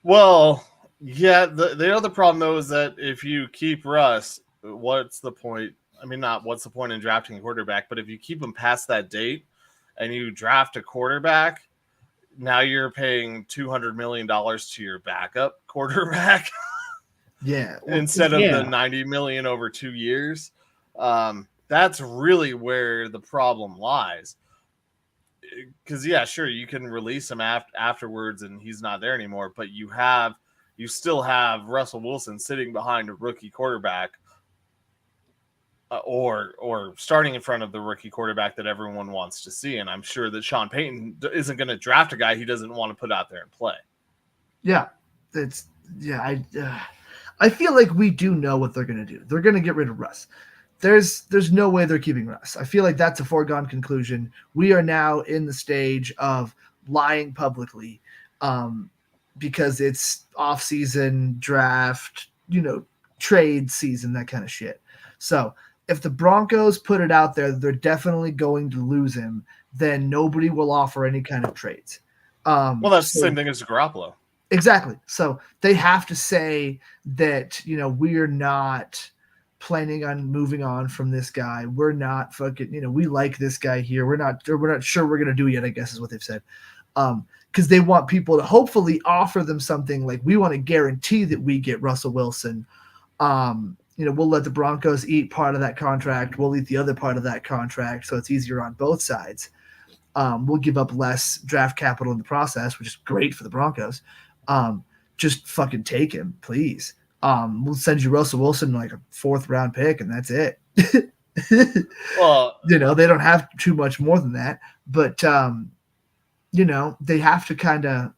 Well, yeah. The other problem though is that if you keep Russ, what's the point? I mean, not what's the point in drafting a quarterback, but if you keep him past that date and you draft a quarterback, now you're paying $200 million to your backup quarterback. Yeah. Instead of the $90 million over 2 years. That's really where the problem lies. Because, yeah, sure, you can release him afterwards and he's not there anymore, but you still have Russell Wilson sitting behind a rookie quarterback or starting in front of the rookie quarterback that everyone wants to see. And I'm sure that Sean Payton isn't going to draft a guy he doesn't want to put out there and play. Yeah. I feel like we do know what they're going to do. They're going to get rid of Russ. There's no way they're keeping Russ. I feel like that's a foregone conclusion. We are now in the stage of lying publicly because it's off-season, draft, trade season, that kind of shit. So if the Broncos put it out there, they're definitely going to lose him, then nobody will offer any kind of trades. Well, that's the same thing as Garoppolo. Exactly. So they have to say that, we're not planning on moving on from this guy. We're not fucking, we like this guy here. We're not sure we're going to do yet, I guess is what they've said. Because they want people to hopefully offer them something like, we want to guarantee that we get Russell Wilson. We'll let the Broncos eat part of that contract. We'll eat the other part of that contract. So it's easier on both sides. We'll give up less draft capital in the process, which is great for the Broncos. Just fucking take him, please. We'll send you Russell Wilson like a 4th round pick, and that's it. Well, they don't have too much more than that, but they have to kind of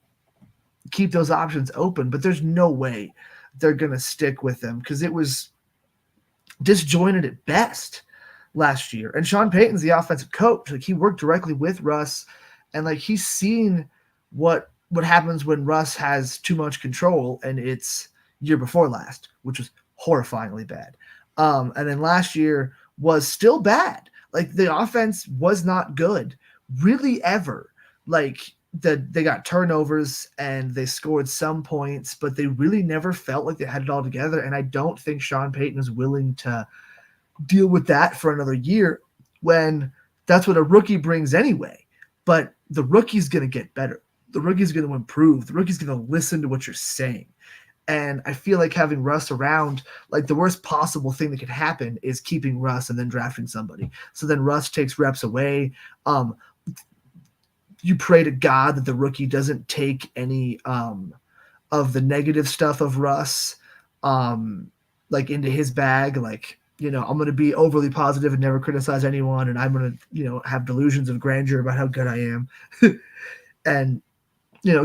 keep those options open. But there's no way they're gonna stick with them because it was disjointed at best last year. And Sean Payton's the offensive coach. Like, he worked directly with Russ, and like he's seen what happens when Russ has too much control, and it's year before last, which was horrifyingly bad. And then last year was still bad. Like, the offense was not good, really, ever. Like, they got turnovers and they scored some points, but they really never felt like they had it all together. And I don't think Sean Payton is willing to deal with that for another year when that's what a rookie brings anyway. But the rookie's going to get better. The rookie's going to improve. The rookie's going to listen to what you're saying. And I feel like having Russ around, like, the worst possible thing that could happen is keeping Russ and then drafting somebody. So then Russ takes reps away. You pray to God that the rookie doesn't take any of the negative stuff of Russ like into his bag. Like, I'm going to be overly positive and never criticize anyone. And I'm going to, have delusions of grandeur about how good I am and,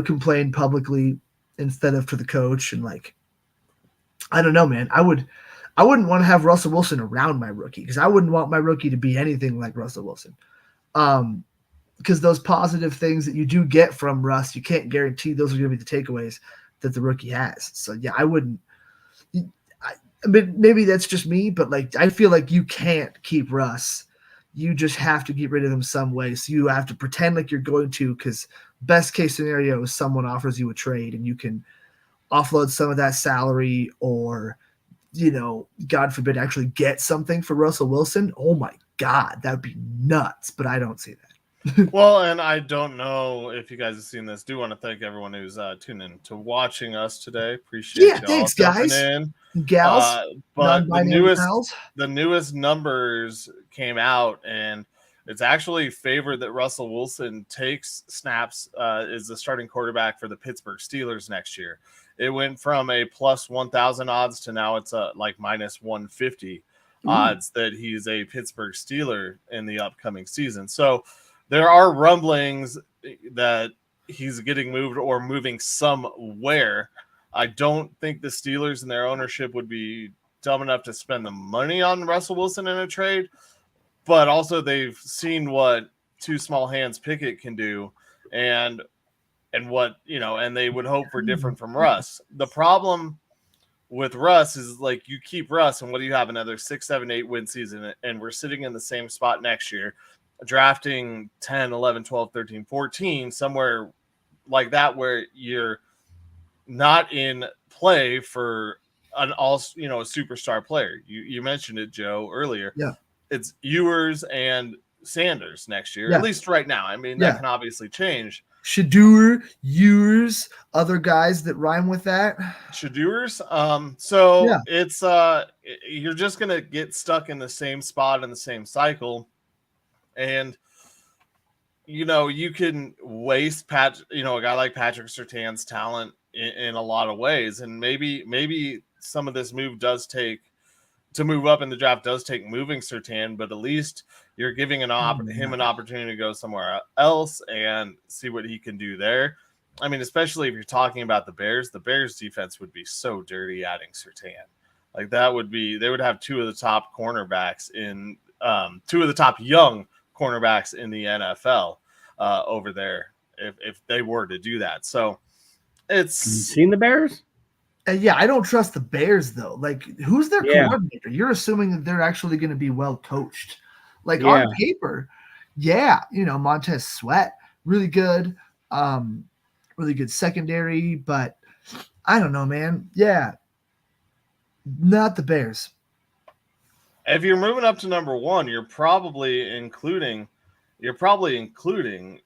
complain publicly instead of to the coach. And like, I don't know, man, I wouldn't want to have Russell Wilson around my rookie because I wouldn't want my rookie to be anything like Russell Wilson. Because those positive things that you do get from Russ, you can't guarantee those are going to be the takeaways that the rookie has. So yeah, I wouldn't. I mean, maybe that's just me, but like I feel like you can't keep Russ. You just have to get rid of him some way. So you have to pretend like you're going to, because best case scenario is someone offers you a trade and you can offload some of that salary or, God forbid, actually get something for Russell Wilson. Oh my God, that'd be nuts. But I don't see that. Well, and I don't know if you guys have seen this. Do want to thank everyone who's tuning in to watching us today. Appreciate y'all thanks, jumping guys. in. Gals, But pals. the newest numbers came out, and it's actually favored that Russell Wilson takes snaps as the starting quarterback for the Pittsburgh Steelers next year. It went from a plus 1,000 odds to now it's like minus 150 odds that he's a Pittsburgh Steeler in the upcoming season. So there are rumblings that he's getting moved or moving somewhere. I don't think the Steelers and their ownership would be dumb enough to spend the money on Russell Wilson in a trade, but also they've seen what two small hands Pickett can do and what, and they would hope for different from Russ. The problem with Russ is like you keep Russ and what do you have, another 6, 7, 8 win season, and we're sitting in the same spot next year, drafting 10, 11, 12, 13, 14, somewhere like that where you're not in play for a superstar player. You mentioned it, Joe, earlier. Yeah. It's Ewers and Sanders next year, Yeah. at least right now. I mean, that can obviously change. Shadur, Ewers, other guys that rhyme with that. Shadur's. It's you're just gonna get stuck in the same spot in the same cycle, and you can waste a guy like Patrick Surtain's talent in a lot of ways, and maybe some of this move to move up in the draft does take moving Surtain, but at least you're giving him an opportunity to go somewhere else and see what he can do there. I mean, especially if you're talking about the Bears defense would be so dirty adding Surtain. Like they would have two of the top cornerbacks two of the top young cornerbacks in the NFL over there if they were to do that. So it's you seen the Bears? Yeah, I don't trust the Bears though. Like, who's their coordinator? You're assuming that they're actually going to be well coached. Like on paper, Montez Sweat, really good secondary, but I don't know, man. Yeah, not the Bears. If you're moving up to number one, you're probably including Surtain,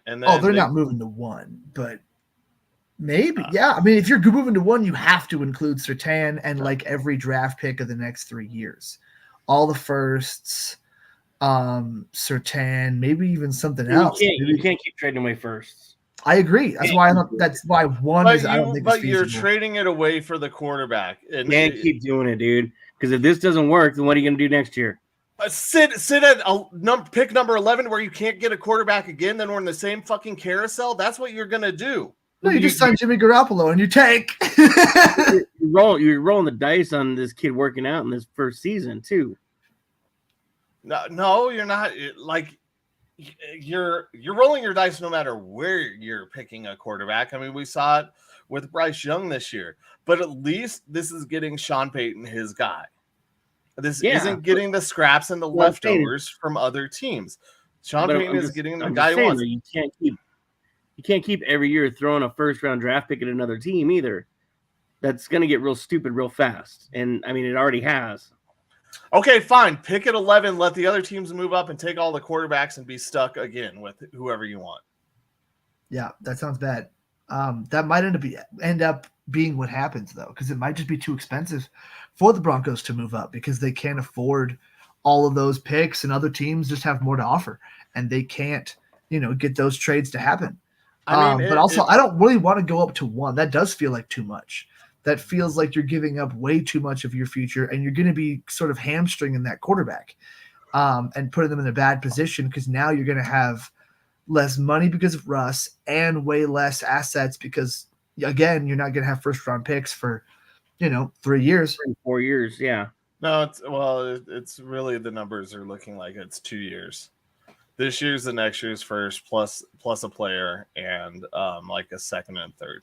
and then they're not moving to one, but maybe. Yeah, I mean, if you're moving to one, you have to include Surtain and like every draft pick of the next 3 years, all the firsts, Surtain, maybe even something else. You can't keep trading away firsts. I agree. That's why one is. I don't think. But you're trading it away for the quarterback. And can't keep doing it, dude. Because if this doesn't work, then what are you going to do next year? Sit at pick number 11 where you can't get a quarterback again. Then we're in the same fucking carousel. That's what you're going to do. No, you just signed Jimmy Garoppolo and you tank. You're rolling the dice on this kid working out in this first season too. No, you're not. Like you're rolling your dice no matter where you're picking a quarterback. I mean, we saw it with Bryce Young this year, but at least this is getting Sean Payton his guy. This isn't getting the scraps and the leftovers from other teams. Sean Payton is getting the guy he wants. You can't keep every year throwing a first-round draft pick at another team either. That's going to get real stupid real fast. And, I mean, it already has. Okay, fine. Pick at 11. Let the other teams move up and take all the quarterbacks and be stuck again with whoever you want. Yeah, that sounds bad. That might end up being what happens, though, because it might just be too expensive for the Broncos to move up because they can't afford all of those picks and other teams just have more to offer. And they can't, get those trades to happen. I don't really want to go up to one. That does feel like too much. That feels like you're giving up way too much of your future, and you're going to be sort of hamstringing that quarterback and putting them in a bad position because now you're going to have less money because of Russ and way less assets because, again, you're not going to have first-round picks for 3 years. 4 years. Yeah. No, it's really the numbers are looking like it's 2 years. This year's the next year's first plus a player and like a second and third.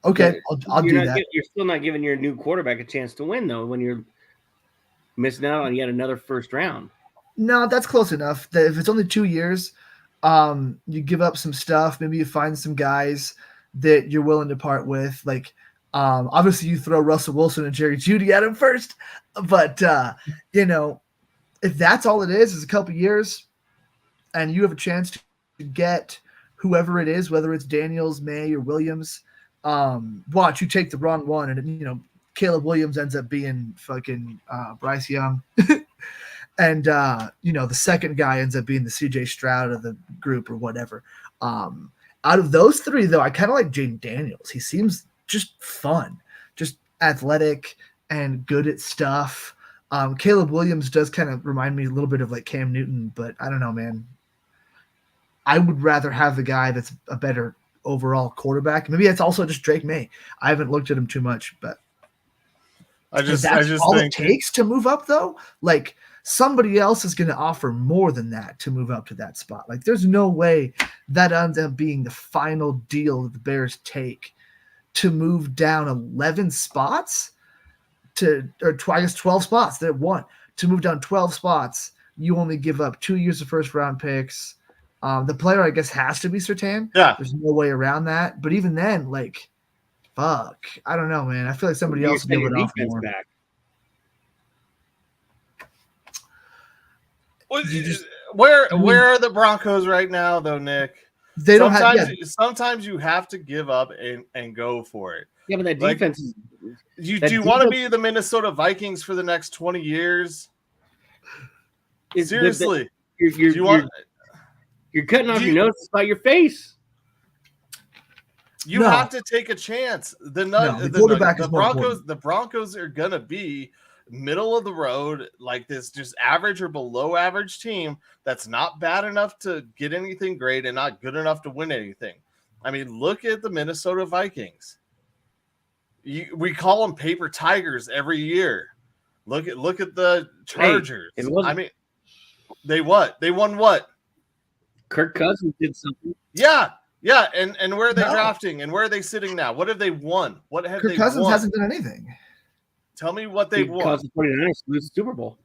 Okay, I'll do that. You're still not giving your new quarterback a chance to win though when you're missing out on yet another first round. No, that's close enough. If it's only 2 years, you give up some stuff. Maybe you find some guys that you're willing to part with. Like, obviously, you throw Russell Wilson and Jerry Jeudy at him first. But, if that's all it is a couple years and you have a chance to get whoever it is, whether it's Daniels, May, or Williams, watch you take the wrong one and, Caleb Williams ends up being fucking Bryce Young. And, the second guy ends up being the CJ Stroud of the group or whatever. Out of those three, though, I kind of like Jaden Daniels. He seems just fun, just athletic and good at stuff. Caleb Williams does kind of remind me a little bit of like Cam Newton, but I don't know, man. I would rather have the guy that's a better overall quarterback. Maybe that's also just Drake May. I haven't looked at him too much, but I just all think it takes to move up, though. Like, somebody else is going to offer more than that to move up to that spot. Like, there's no way that ends up being the final deal that the Bears take to move down 11 spots or I guess 12 spots. They're one to move down 12 spots. You only give up 2 years of first round picks. The player, I guess, has to be Surtain. Yeah. There's no way around that. But even then, like, fuck. I don't know, man. I feel like somebody else would give it off more. Back. Where are the Broncos right now, though, Nick? They don't sometimes you have to give up and go for it. Yeah, but that defense is. Do you want to be the Minnesota Vikings for the next 20 years? Seriously. You're cutting off your nose by your face. You have to take a chance. The Broncos are gonna be middle of the road, like this, just average or below average team that's not bad enough to get anything great and not good enough to win anything. I mean, look at the Minnesota Vikings. We call them paper tigers every year. Look at the Chargers. I mean, they won what? Kirk Cousins did something. Yeah, and where are they drafting? And where are they sitting now? What have they won? What have Kirk they Cousins won? hasn't done anything. Tell me what they've won. Because the 49ers lose the Super Bowl.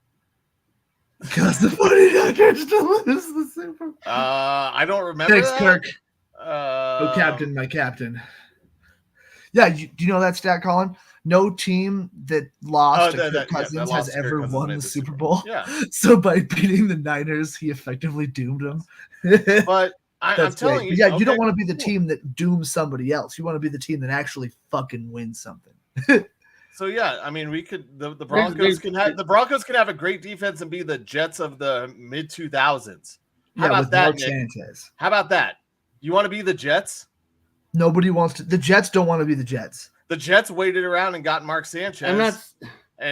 Because the 49ers lose the Super Bowl. I don't remember. Thanks, that. Kirk. Captain, my captain. Yeah, do you know that stat, Colin? No team that lost to Kirk Cousins has ever won the Super Bowl. Yeah. So by beating the Niners, he effectively doomed them. But I'm telling you. Yeah, okay, you don't want to be the team that dooms somebody else. You want to be the team that actually fucking wins something. So yeah, I mean, we could the Broncos can have a great defense and be the Jets of the mid 2000s. How about that, Nick? How about that? You want to be the Jets? Nobody wants to. The Jets don't want to be the Jets. The Jets waited around and got Mark Sanchez,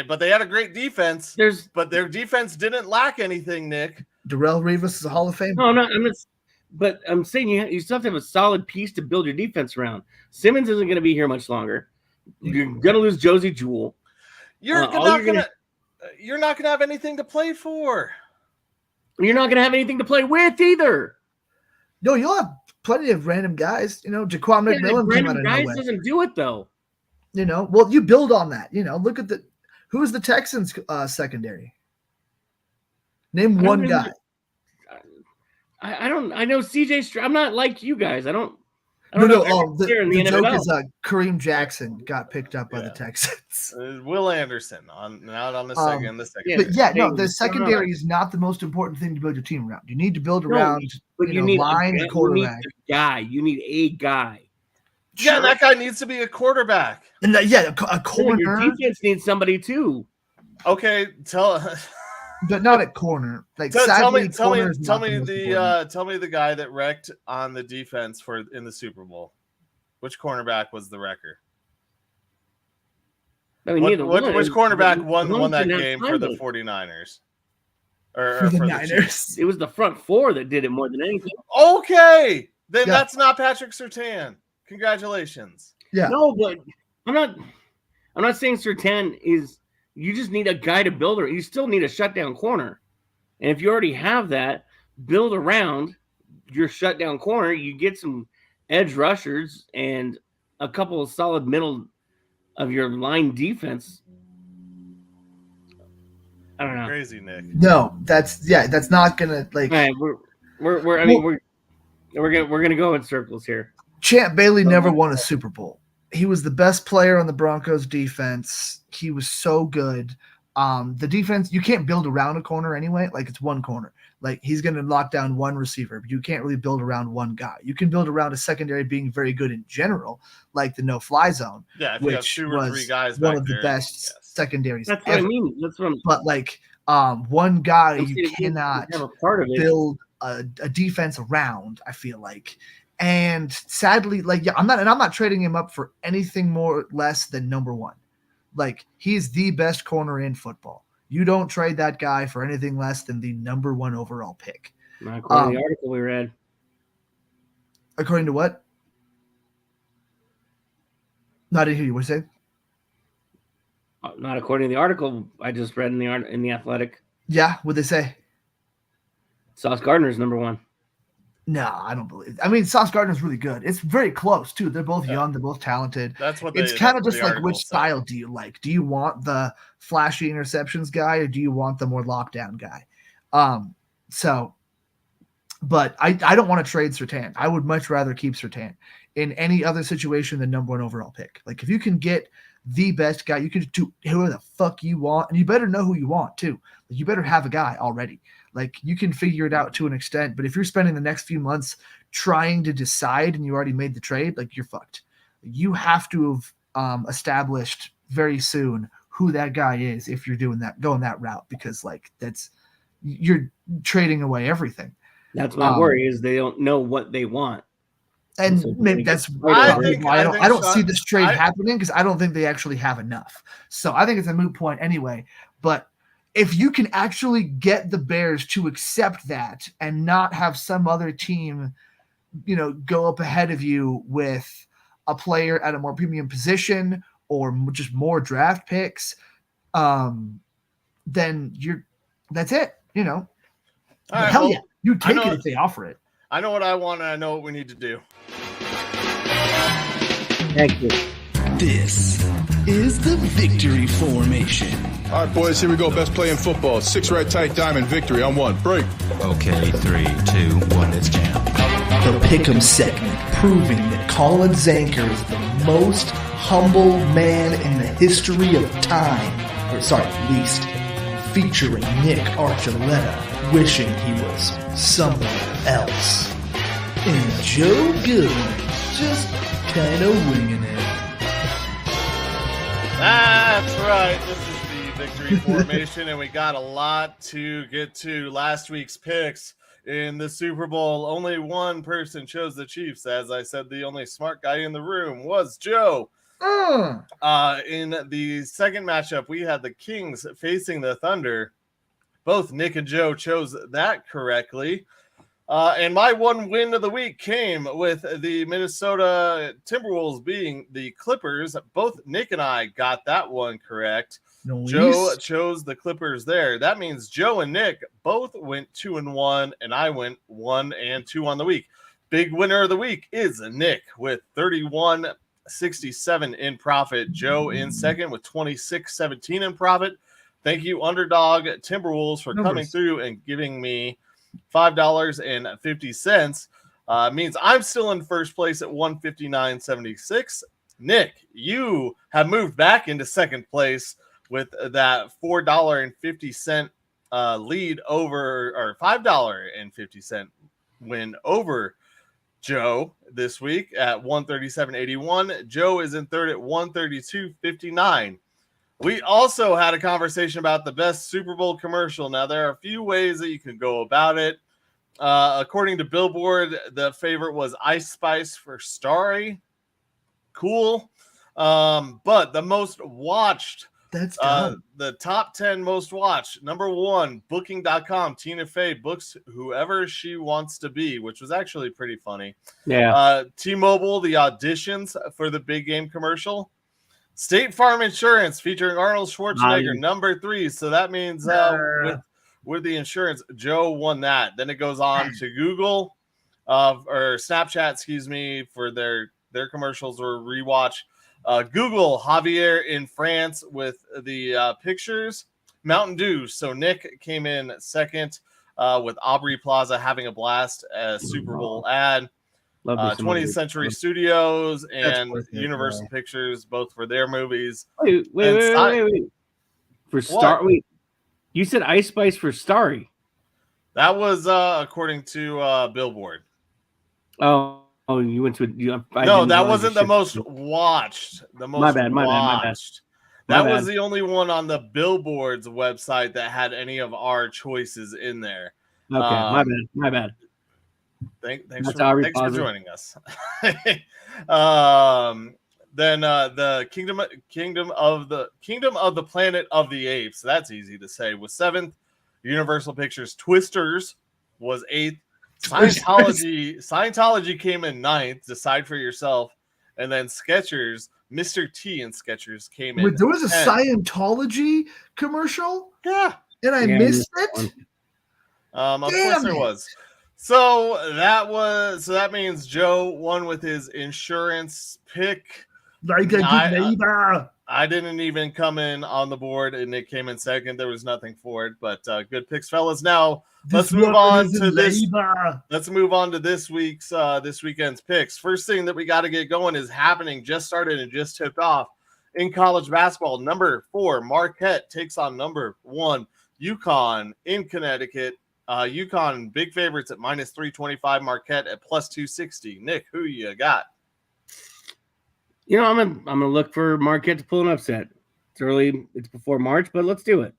but they had a great defense. But their defense didn't lack anything, Nick. Darrelle Revis is a Hall of Fame. No, I'm not. But I'm saying you still have to have a solid piece to build your defense around. Simmons isn't going to be here much longer. You're going to lose Josie Jewell. You're not going to have anything to play for. You're not going to have anything to play with either. No, you'll have plenty of random guys. Jaquan McMillan came out of nowhere. Doesn't do it though. Well, you build on that. Look at who's the Texans secondary. Name one guy. I know CJ Stroud. I'm not like you guys. I don't No. know. The joke is Kareem Jackson got picked up by the Texans. Will Anderson out on the second. The secondary is not the most important thing to build your team around. You need to build around, you need line and quarterback. You need a guy. Yeah, that guy needs to be a quarterback. And a corner. Your defense needs somebody too. Okay, but not at corner. Like tell me the guy that wrecked on the defense in the Super Bowl. Which cornerback was the wrecker? I mean, which cornerback won that game for the 49ers? Or for the Niners. It was the front four that did it more than anything. Okay, then that's not Patrick Surtain. Congratulations. Yeah. No, but I'm not. I'm not saying Surtain is. You just need a guy to build around. You still need a shutdown corner, and if you already have that, build around your shutdown corner. You get some edge rushers and a couple of solid middle of your line defense. I don't know. Crazy, Nick. No, that's not gonna like. All right, we're gonna go in circles here. Champ Bailey never won a Super Bowl. He was the best player on the Broncos defense. He was so good. The defense, you can't build around a corner anyway. Like, it's one corner. Like, he's going to lock down one receiver, but you can't really build around one guy. You can build around a secondary being very good in general, like the no-fly zone, Yeah, if you have which 2 or 3 guys one back of there, the best secondaries That's what ever. I mean. That's what I'm. But like, one guy I'm you saying cannot have a part of it. build a defense around, I feel like. And sadly, like, I'm not trading him up for anything more less than number one. Like, he's the best corner in football. You don't trade that guy for anything less than the number 1 overall pick. Not according to the article we read. According to what? No, I didn't hear you. What did you say? Not according to the article I just read in the Athletic. Yeah, what'd they say? Sauce Gardner's number 1. No, I don't believe. I mean, Sauce Gardner's really good. It's very close too. They're both young. They're both talented. That's what it's kind of just like, which style do you like? Do you want the flashy interceptions guy, or do you want the more lockdown guy? But I don't want to trade Surtain. I would much rather keep Surtain in any other situation than number 1 overall pick. Like, if you can get the best guy, you can do whoever the fuck you want, and you better know who you want too. Like, you better have a guy already. Like, you can figure it out to an extent, but if you're spending the next few months trying to decide and you already made the trade, like, you're fucked. You have to have established very soon who that guy is if you're going that route, because like, you're trading away everything. That's my worry, is they don't know what they want. And so maybe that's I don't see this trade happening, because I don't think they actually have enough. So I think it's a moot point anyway. But if you can actually get the Bears to accept that and not have some other team, go up ahead of you with a player at a more premium position or just more draft picks, then that's it. All right, hell yeah, you take it if they offer it. I know what I want, and I know what we need to do. Thank you. This is the victory formation. All right, boys, here we go. Best play in football. 6 right tight diamond victory on 1. Break. Okay, 3, 2, 1, let's jam. The Pick'em segment, proving that Colin Zanker is the most humble man in the history of time. Least. Featuring Nick Archuleta, wishing he was somewhere else. And Joe Goodwin, just kind of winging it. That's right. This is the victory formation, and we got a lot to get to. Last week's picks in the Super Bowl, only one person chose the Chiefs. As I said, the only smart guy in the room was Joe. In the second matchup, we had the Kings facing the Thunder. Both Nick and Joe chose that correctly. And my one win of the week came with the Minnesota Timberwolves being the Clippers. Both Nick and I got that one correct. Nice. Joe chose the Clippers there. That means Joe and Nick both went 2-1, and I went 1-2 on the week. Big winner of the week is Nick with 31.67 in profit. Joe in second with 26.17 in profit. Thank you, Underdog Timberwolves, for coming through and giving me $5.50. Means I'm still in first place at 159.76. Nick, you have moved back into second place with that $4.50 lead over, or $5.50 win over Joe this week at 137.81. Joe is in third at 132.59. We also had a conversation about the best Super Bowl commercial. Now, there are a few ways that you can go about it. According to Billboard, the favorite was Ice Spice for Starry. Cool. But the most watched, the top 10 most watched, number 1, Booking.com. Tina Fey books whoever she wants to be, which was actually pretty funny. Yeah. T-Mobile, the auditions for the big game commercial. State Farm Insurance featuring Arnold Schwarzenegger, number 3. So that means with the insurance, Joe won that. Then it goes on to Google or Snapchat, excuse me, for their commercials or rewatch. Google Javier in France with the pictures. Mountain Dew. So Nick came in second with Aubrey Plaza having a blast, a Super Bowl ad. 20th Century Studios and Universal Pictures, both for their movies. Wait. For wait, you said Ice Spice for Starry. That was according to Billboard. Oh, you went to no, that wasn't the most watched. The most my bad. That was the only one on the Billboard's website that had any of our choices in there. Okay, my bad. Thanks for joining us. Then the Kingdom of the Planet of the Apes. That's easy to say. Was 7th. Universal Pictures Twisters was 8th. Scientology came in 9th. Decide for yourself. And then Skechers, Mr. T and Skechers came in. There was a 10th. Scientology commercial? Yeah. And I missed it? Of course there was. So that means Joe won with his insurance pick. Like a good neighbor. I didn't even come in on the board, and Nick came in second. There was nothing for it, but good picks, fellas. Now let's move on to this weekend's picks. First thing that we got to get going is happening. Just started and just tipped off in college basketball. Number 4 Marquette takes on number 1 UConn in Connecticut. UConn big favorites at minus 325. Marquette at plus 260. Nick, who you got? I'm gonna look for Marquette to pull an upset. It's early, it's before March, but let's do it.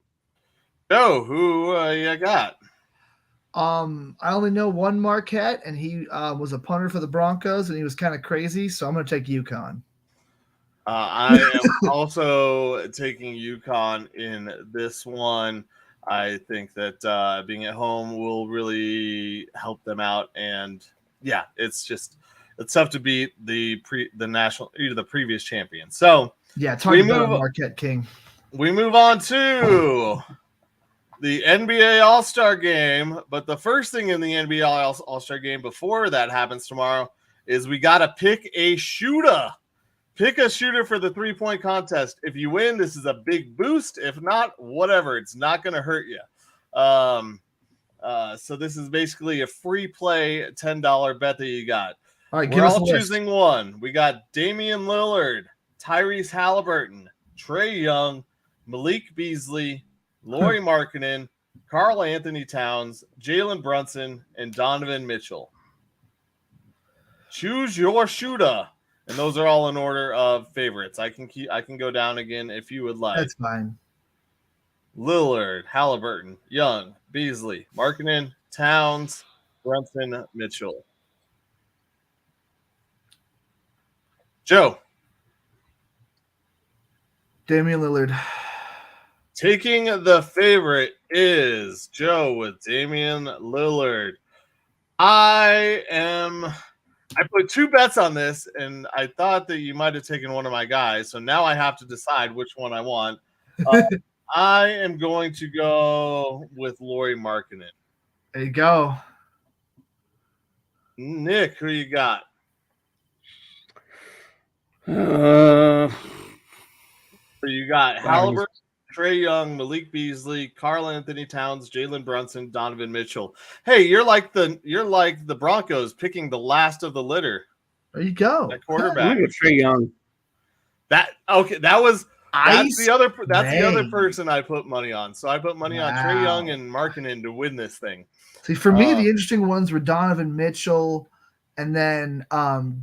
Joe, who you got? I only know one Marquette, and he was a punter for the Broncos, and he was kind of crazy, so I'm gonna take UConn. I am also taking UConn in this one. I think that being at home will really help them out, and yeah, it's tough to beat the previous champion. So yeah, it's hard to beat Marquette King. We move on to the NBA All-Star Game, but the first thing in the NBA All-Star Game before that happens tomorrow is we got to pick a shooter. Pick a shooter for the 3-point contest. If you win, this is a big boost. If not, whatever. It's not going to hurt you. So this is basically a free play $10 bet that you got. All right, we're all choosing one. We got Damian Lillard, Tyrese Halliburton, Trae Young, Malik Beasley, Lauri Markkanen, Karl Anthony Towns, Jalen Brunson, and Donovan Mitchell. Choose your shooter. And those are all in order of favorites. I can go down again if you would like. That's fine. Lillard, Halliburton, Young, Beasley, Markkanen, Towns, Brunson, Mitchell. Joe. Damian Lillard. Taking the favorite is Joe with Damian Lillard. I put 2 bets on this, and I thought that you might have taken one of my guys. So now I have to decide which one I want. I am going to go with Lauri Markkanen. There you go. Nick, who you got? Uh, So you got Halliburton, Trae Young, Malik Beasley, Karl Anthony Towns, Jalen Brunson, Donovan Mitchell. Hey, you're like the Broncos picking the last of the litter. There you go. That quarterback. I'm going to Trae Young. That's the other person I put money on. So I put money on Trae Young and Markkanen to win this thing. See, for me, the interesting ones were Donovan Mitchell and then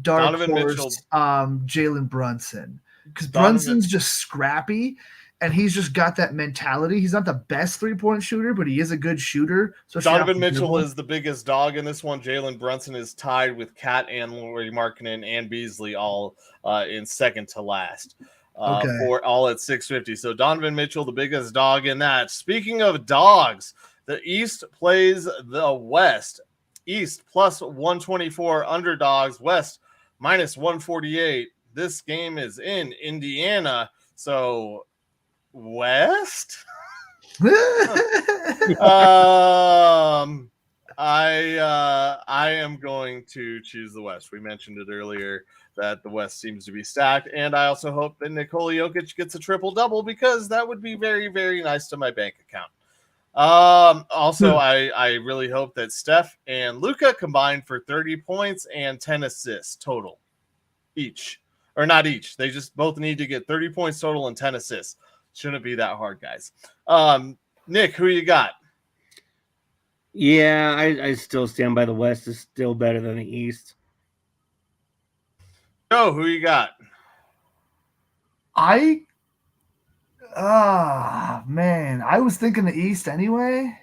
dark horse Jalen Brunson. Because Brunson's just scrappy, and he's just got that mentality. He's not the best 3-point shooter, but he is a good shooter. Donovan Mitchell is the biggest dog in this one. Jalen Brunson is tied with Kat and Lauri Markkanen and Beasley all in second to last. For all at 650. So Donovan Mitchell, the biggest dog in that. Speaking of dogs, the East plays the West. East plus 124 underdogs. West minus 148. This game is in Indiana, so West. I am going to choose the West. We mentioned it earlier that the West seems to be stacked, and I also hope that Nikola Jokic gets a triple-double because that would be very, very nice to my bank account. Also, I really hope that Steph and Luka combine for 30 points and 10 assists total each. Or not each. They just both need to get 30 points total and 10 assists. Shouldn't be that hard, guys. Nick, who you got? Yeah, I still stand by the West is still better than the East. Joe, who you got? Man, I was thinking the East anyway.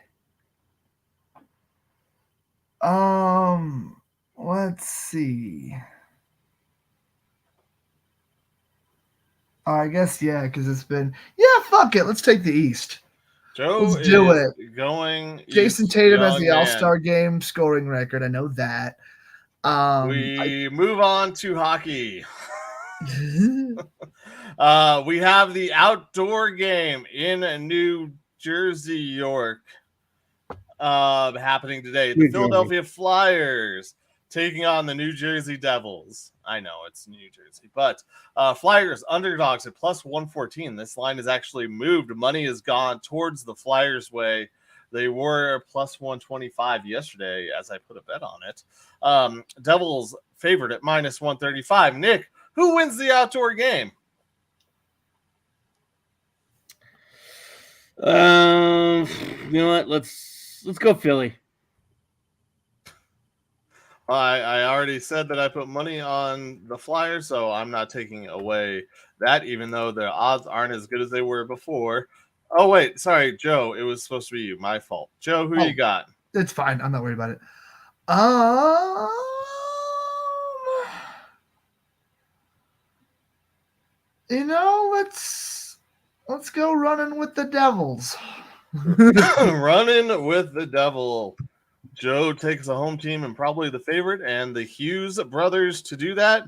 Let's see. I guess, yeah, because it's been, fuck it. Let's take the East. Joe Let's do it. Going Jason East, Tatum has the man. All-Star game scoring record. I know that. We move on to hockey. We have the outdoor game in New Jersey, York, happening today. The Philadelphia Flyers taking on the New Jersey Devils. I know it's New Jersey, but Flyers underdogs at plus 114. This line is actually moved. Money has gone towards the Flyers' way. They were plus 125 yesterday as I put a bet on it. Devils favored at minus 135. Nick, who wins the outdoor game? You know what? Let's go Philly. I already said that I put money on the Flyers, so I'm not taking away that, even though the odds aren't as good as they were before. Oh, wait. Sorry, Joe. It was supposed to be you. My fault. Joe, who you got? It's fine. I'm not worried about it. Let's go running with the Devils. Running with the Devil. Joe takes a home team and probably the favorite, and the Hughes brothers to do that.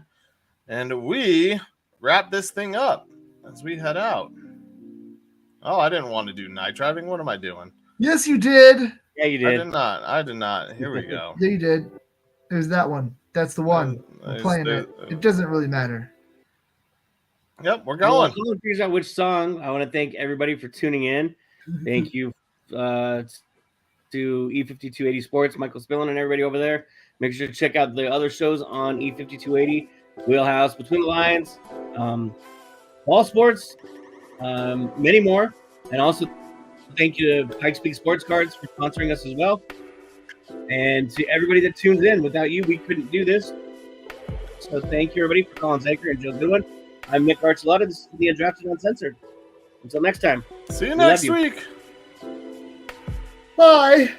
And we wrap this thing up as we head out. Oh, I didn't want to do night driving. What am I doing? Yes, you did. Yeah, you did. I did not. Here we go. Yeah, you did. There's that one. That's the one. I'm playing it. It doesn't really matter. Yep, we're going. Well, figures out which song. I want to thank everybody for tuning in. Thank you to E5280 Sports, Michael Spillin, and everybody over there. Make sure to check out the other shows on E5280, Wheelhouse, Between the Lines, Ball Sports, many more. And also thank you to Pikes Peak Sports Cards for sponsoring us as well. And to everybody that tunes in. Without you, we couldn't do this. So thank you, everybody, for Colin Zanker and Joe Goodwin. I'm Nick Archuleta. This is the Undrafted Uncensored. Until next time. See you next week. Bye.